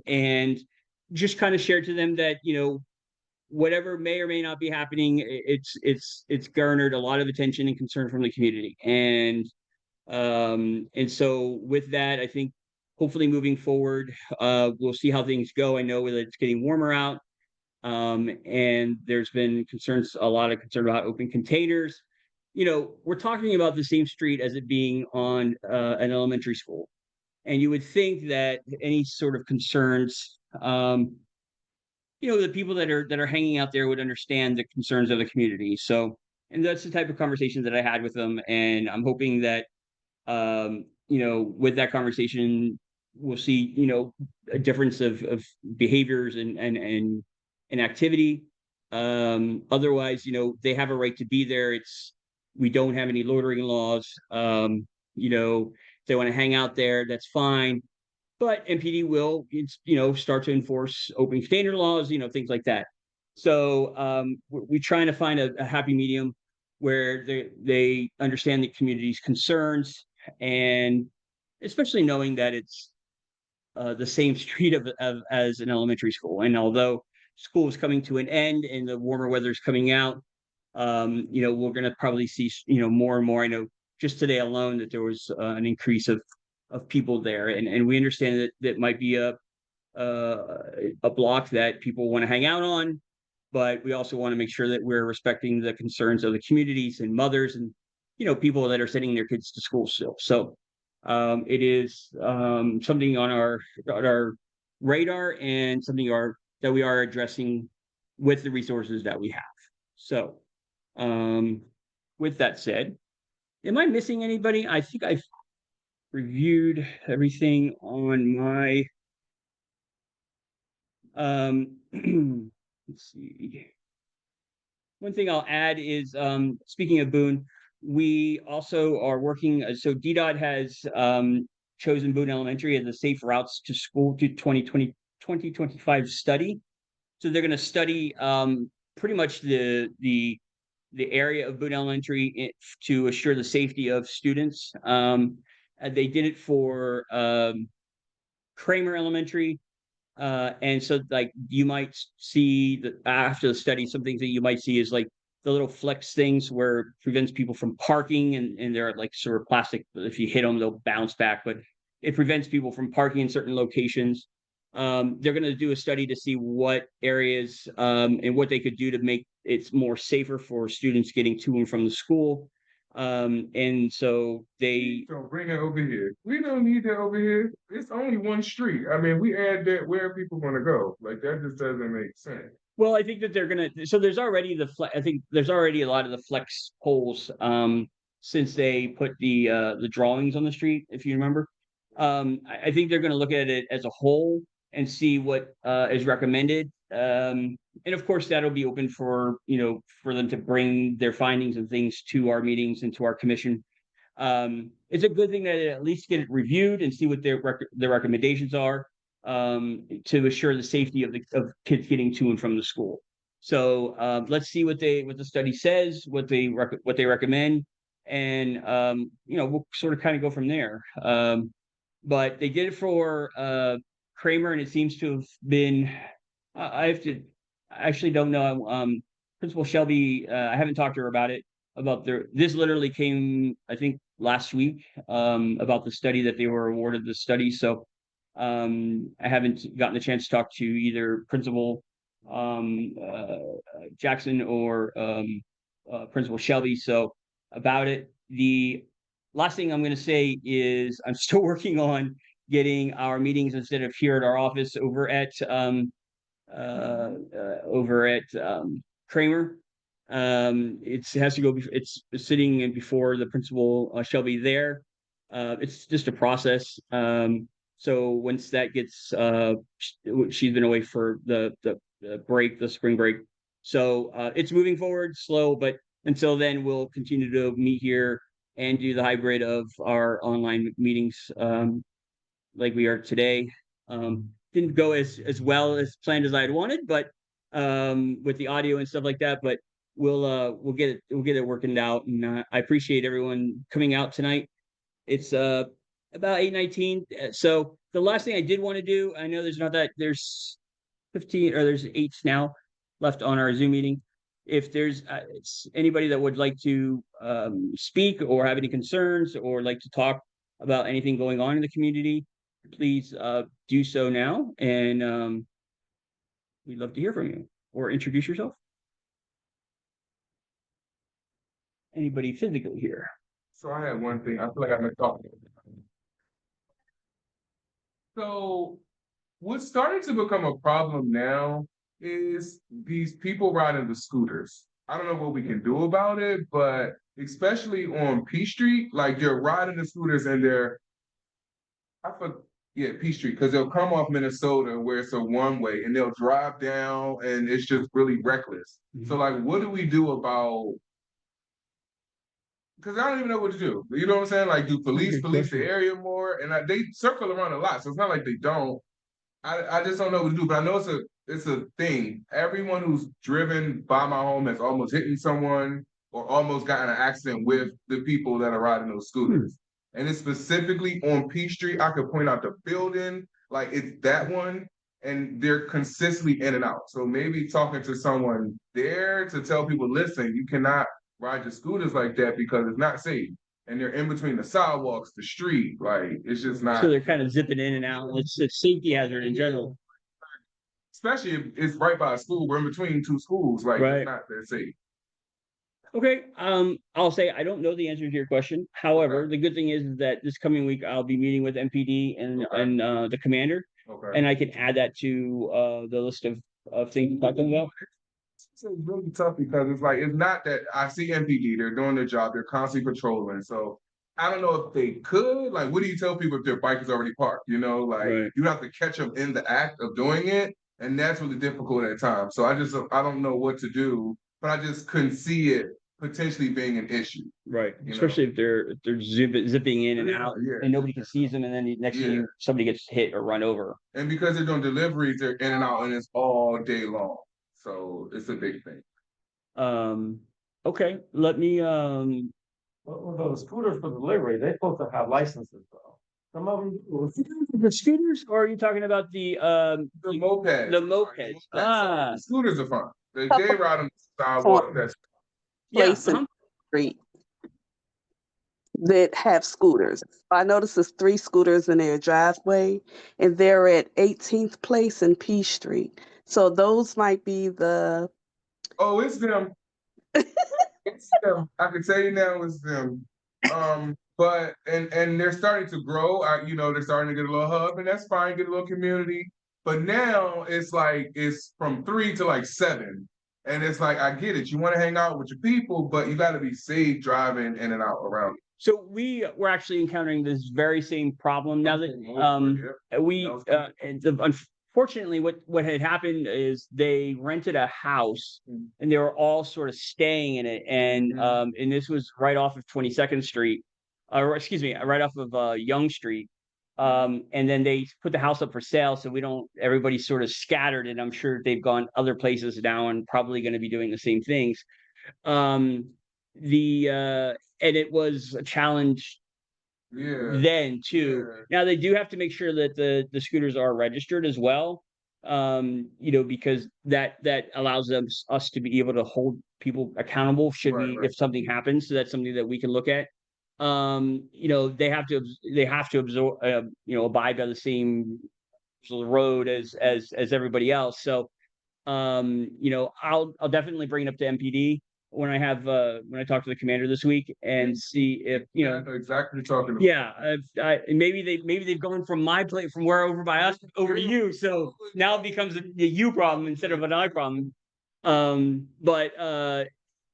C: and just kind of shared to them that whatever may or may not be happening, it's garnered a lot of attention and concern from the community, and so with that, I think hopefully moving forward, we'll see how things go. I know that it's getting warmer out, and there's been a lot of concern about open containers. We're talking about the same street as it being on an elementary school, and you would think that any sort of concerns, the people that are hanging out there would understand the concerns of the community. So, and that's the type of conversation that I had with them, and I'm hoping that with that conversation, we'll see a difference of behaviors and activity. Otherwise, they have a right to be there. We don't have any loitering laws. If they want to hang out there, that's fine. But MPD will, start to enforce open container laws, things like that. So we're trying to find a happy medium where they understand the community's concerns, and especially knowing that it's the same street as an elementary school. And although school is coming to an end and the warmer weather is coming out, we're going to probably see, more and more. I know just today alone that there was an increase of people there, and we understand that that might be a block that people want to hang out on, but we also want to make sure that we're respecting the concerns of the communities and mothers and people that are sending their kids to school still. So it is something on our radar, and something that we are addressing with the resources that we have. So with that said, am I missing anybody? I think I've reviewed everything on my let's see. One thing I'll add is speaking of Boone, we also are working, so DDOT has chosen Boone Elementary as a safe routes to school to 2025 study. So they're going to study pretty much the area of Boone Elementary to assure the safety of students. They did it for Kramer Elementary. And so like you might see that after the study, some things that you might see is like the little flex things where it prevents people from parking, and they're like sort of plastic. If you hit them, they'll bounce back, but it prevents people from parking in certain locations. They're going to do a study to see what areas and what they could do to make it more safer for students getting to and from the school. And so they
B: don't bring it over here. We don't need that over here. It's only one street. I mean, we add that where people want to go. Like that just doesn't make sense.
C: Well, I think that they're gonna. So there's already I think there's already a lot of the flex poles since they put the drawings on the street. If you remember, I think they're going to look at it as a whole and see what is recommended. And of course, that'll be open for for them to bring their findings and things to our meetings and to our commission. It's a good thing that at least get it reviewed and see what their recommendations are to assure the safety of kids getting to and from the school. So let's see what the study says, what they recommend, and we'll sort of kind of go from there. But they did it for Kramer, and it seems to have been. I have to. I actually don't know. Principal Shelby, I haven't talked to her about it. This literally came, I think, last week. About the study that they were awarded the study. So, I haven't gotten the chance to talk to either Principal Jackson or Principal Shelby. So about it. The last thing I'm going to say is I'm still working on getting our meetings instead of here at our office over at Kramer. It has to go. It's sitting in before the Principal Shelby there. It's just a process. So once that gets, she's been away for the break, the spring break. So it's moving forward, slow, but until then, we'll continue to meet here and do the hybrid of our online meetings, like we are today. Didn't go as well as planned as I had wanted, but with the audio and stuff like that. But we'll get it working out, and I appreciate everyone coming out tonight. It's about 8:19. So the last thing I did want to do, I know there's 15 or there's 8 now left on our Zoom meeting. If there's anybody that would like to speak or have any concerns or like to talk about anything going on in the community, please do so now, and we'd love to hear from you or introduce yourself. Anybody physically here?
B: So I had one thing. I feel like I've been talking. So what's starting to become a problem now is these people riding the scooters. I don't know what we can do about it, but especially on P Street, like they're riding the scooters and P Street, because they'll come off Minnesota where it's a one-way and they'll drive down and it's just really reckless. Mm-hmm. So like, what do we do about, because I don't even know what to do. You know what I'm saying? Like, do police the area more? And they circle around a lot, so it's not like they don't. I just don't know what to do, but I know it's a thing. Everyone who's driven by my home has almost hit someone or almost gotten an accident with the people that are riding those scooters. And it's specifically on P Street. I could point out the building, like it's that one, and they're consistently in and out. So maybe talking to someone there to tell people, listen, you cannot ride your scooters like that because it's not safe. And they're in between the sidewalks, the street, like it's just not.
C: So they're kind of zipping in and out. It's a safety hazard in general.
B: Especially if it's right by a school. We're in between 2 schools, like right. It's not that safe.
C: Okay, I'll say I don't know the answer to your question. However, the good thing is that this coming week I'll be meeting with MPD and the commander, and I can add that to the list of things to talk to them about.
B: It's really tough because it's like, it's not that I see MPD, they're doing their job, they're constantly patrolling. So I don't know if they could, like, what do you tell people if their bike is already parked? You know, like you have to catch them in the act of doing it. And that's really difficult at times. So I don't know what to do, but I just couldn't see it potentially being an issue.
C: Right. Especially if they're zipping in and out and nobody can see them. And then next thing you, somebody gets hit or run over.
B: And because they're doing deliveries, they're in and out and it's all day long. So it's a big thing.
C: Okay. Let me,
F: Well, the scooters for delivery, they're supposed to have licenses though. Some of them.
C: The scooters, or are you talking about the
B: mopeds?
C: The mopeds.
B: The scooters are fun. They ride on the sidewalk. That's
G: place in the street that have scooters. I noticed there's 3 scooters in their driveway, and they're at 18th Place and P Street. So those might be the.
B: Oh, it's them. It's them. I can tell you now, it's them. But and they're starting to grow. They're starting to get a little hub, and that's fine. Get a little community. But now it's like it's from 3 to like 7. And it's like, I get it. You want to hang out with your people, but you got to be safe driving in and out around.
C: So we were actually encountering this very same problem now that unfortunately what had happened is they rented a house and they were all sort of staying in it, and this was right off of 22nd Street, right off of Young Street. And then they put the house up for sale, so everybody's sort of scattered, and I'm sure they've gone other places now and probably going to be doing the same things. and it was a challenge
B: Yeah,
C: then too.
B: yeah.
C: Now they do have to make sure that the scooters are registered as well. Because that allows us to be able to hold people accountable should
B: Right,
C: we
B: right.
C: if something happens. So that's something that we can look at. They have to absorb abide by the same road as everybody else. So I'll definitely bring it up to MPD when I talk to the commander this week and see if
B: Yeah, I know exactly what you're talking about.
C: yeah, maybe they've gone from my plate from where over by us over to you, so now it becomes a you problem instead of an I problem. But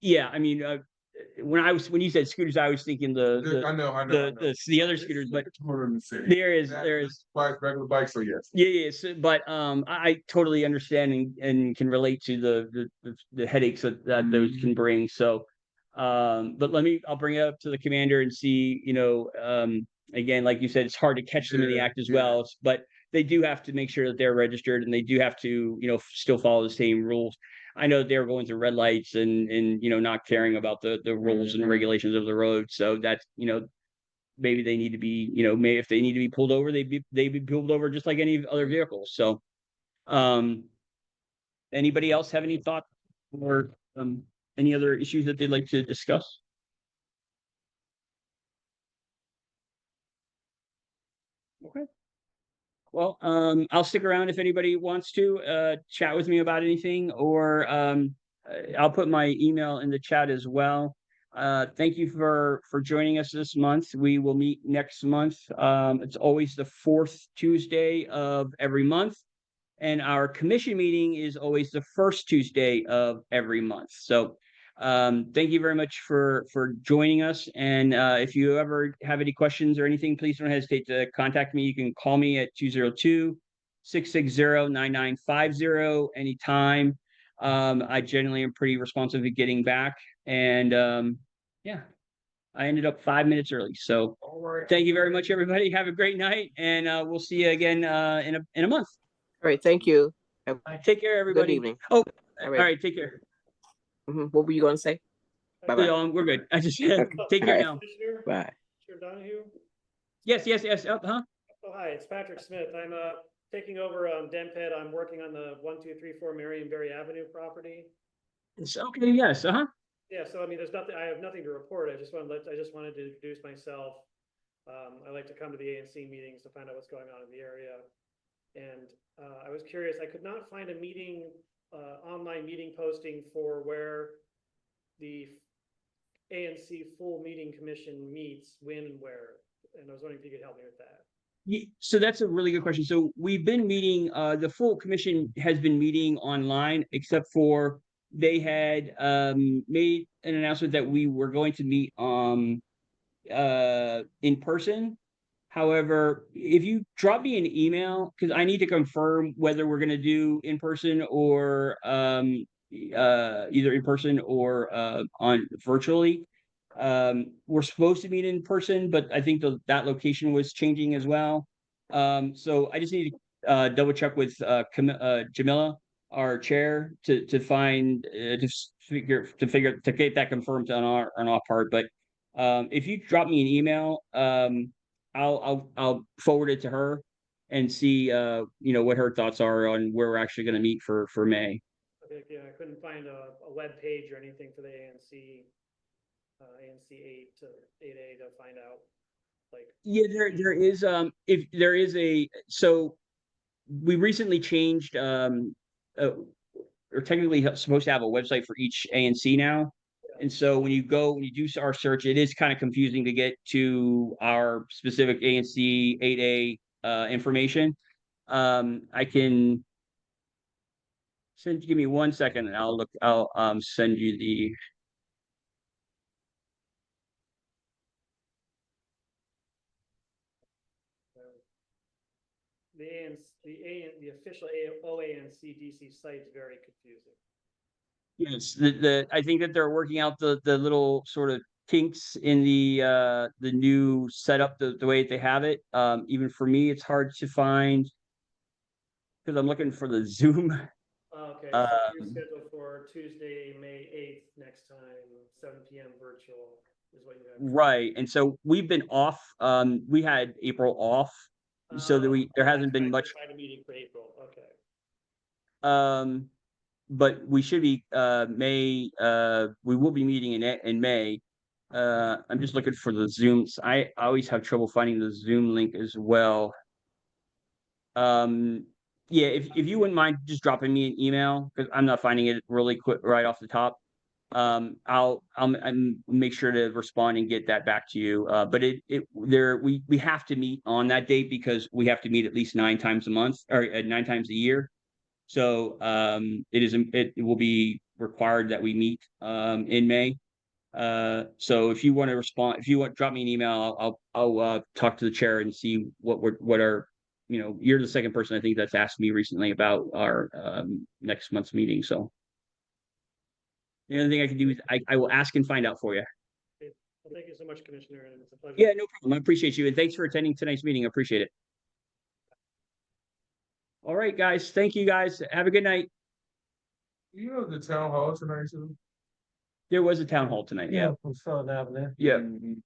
C: yeah, I mean, when you said scooters, I was thinking
B: I know.
C: the other scooters, but
B: More in the city.
C: there is
B: Bikes, regular bikes, so yes.
C: yeah. So, but I totally understand and can relate to the headaches that those can bring. So, but I'll bring it up to the commander and see. Again, like you said, it's hard to catch them in the act as well. But they do have to make sure that they're registered, and they do have to still follow the same rules. I know they're going through red lights and not caring about the rules and regulations of the road. So that's maybe they need to be, maybe if they need to be pulled over, they'd be pulled over just like any other vehicles. So, anybody else have any thoughts or any other issues that they'd like to discuss? Okay. Well, I'll stick around if anybody wants to chat with me about anything, or I'll put my email in the chat as well. Thank you for joining us this month. We will meet next month. It's always the fourth Tuesday of every month, and our commission meeting is always the first Tuesday of every month. So thank you very much for joining us. And if you ever have any questions or anything, please don't hesitate to contact me. You can call me at 202-660-9950 anytime. I generally am pretty responsive at getting back. And yeah, I ended up 5 minutes early. So thank you very much, everybody. Have a great night, and we'll see you again in a month.
H: All right, thank you.
C: Take care, everybody.
H: Good evening.
C: Oh,
H: All
C: all
H: right.
C: right. Take care.
H: What were you going to say? Bye-bye.
C: We're good. I just take care now.
H: Bye.
I: Mr. Donahue?
C: Yes.
I: Oh, hi, it's Patrick Smith. I'm taking over Denped. I'm working on the 1234 Marion Berry Avenue property.
C: It's okay. Yes.
I: Yeah, so I mean, I have nothing to report. I just wanted to introduce myself. I like to come to the ANC meetings to find out what's going on in the area. And I was curious, I could not find a online meeting posting for where the ANC full meeting commission meets, when and where. And I was wondering if you could help me with that.
C: So that's a really good question. So we've been meeting, the full commission has been meeting online, except for they had made an announcement that we were going to meet in person. However, if you drop me an email, because I need to confirm whether we're going to do in person or either in person or on virtually. We're supposed to meet in person, but I think that location was changing as well. So I just need to double check with Jamila, our chair, to get that confirmed on our part. But if you drop me an email, I'll forward it to her and see what her thoughts are on where we're actually going to meet for May.
I: Okay, yeah, I couldn't find a web page or anything for the ANC 8 to 8A to find out.
C: Yeah, there is if there is so we recently changed or technically supposed to have a website for each ANC now. And so when you do our search, it is kind of confusing to get to our specific ANC 8A information. I can give me 1 second and I'll send you the.
I: The official OANC DC site is very confusing.
C: Yes, I think that they're working out the little sort of kinks in the new setup, the way they have it. Even for me, it's hard to find because I'm looking for the Zoom.
I: Okay, so you're
C: Um,
I: scheduled for Tuesday, May 8th, next time, 7 p.m. virtual is what you have.
C: right, and so we've been off, we had April off, so that there hasn't been much,
I: Find a meeting for April, okay.
C: um, but we should be, May, we will be meeting in May. I'm just looking for the Zooms. I always have trouble finding the Zoom link as well. Yeah, if you wouldn't mind just dropping me an email, because I'm not finding it really quick right off the top. I'll make sure to respond and get that back to you. But we have to meet on that date because we have to meet at least 9 times a month or 9 times a year. So it will be required that we meet in May. So if you want to respond, if you want drop me an email, I'll talk to the chair and see what our, you're the second person I think that's asked me recently about our next month's meeting. So the only thing I can do is I will ask and find out for you.
I: Okay. Well, thank you so much, Commissioner, and it's a pleasure.
C: Yeah, no problem. I appreciate you, and thanks for attending tonight's meeting. I appreciate it. All right, guys. Thank you, guys. Have a good night.
B: You know the town hall tonight too?
C: There was a town hall tonight. Yeah.
F: On Southern Avenue.
C: Yeah.
B: Mhm.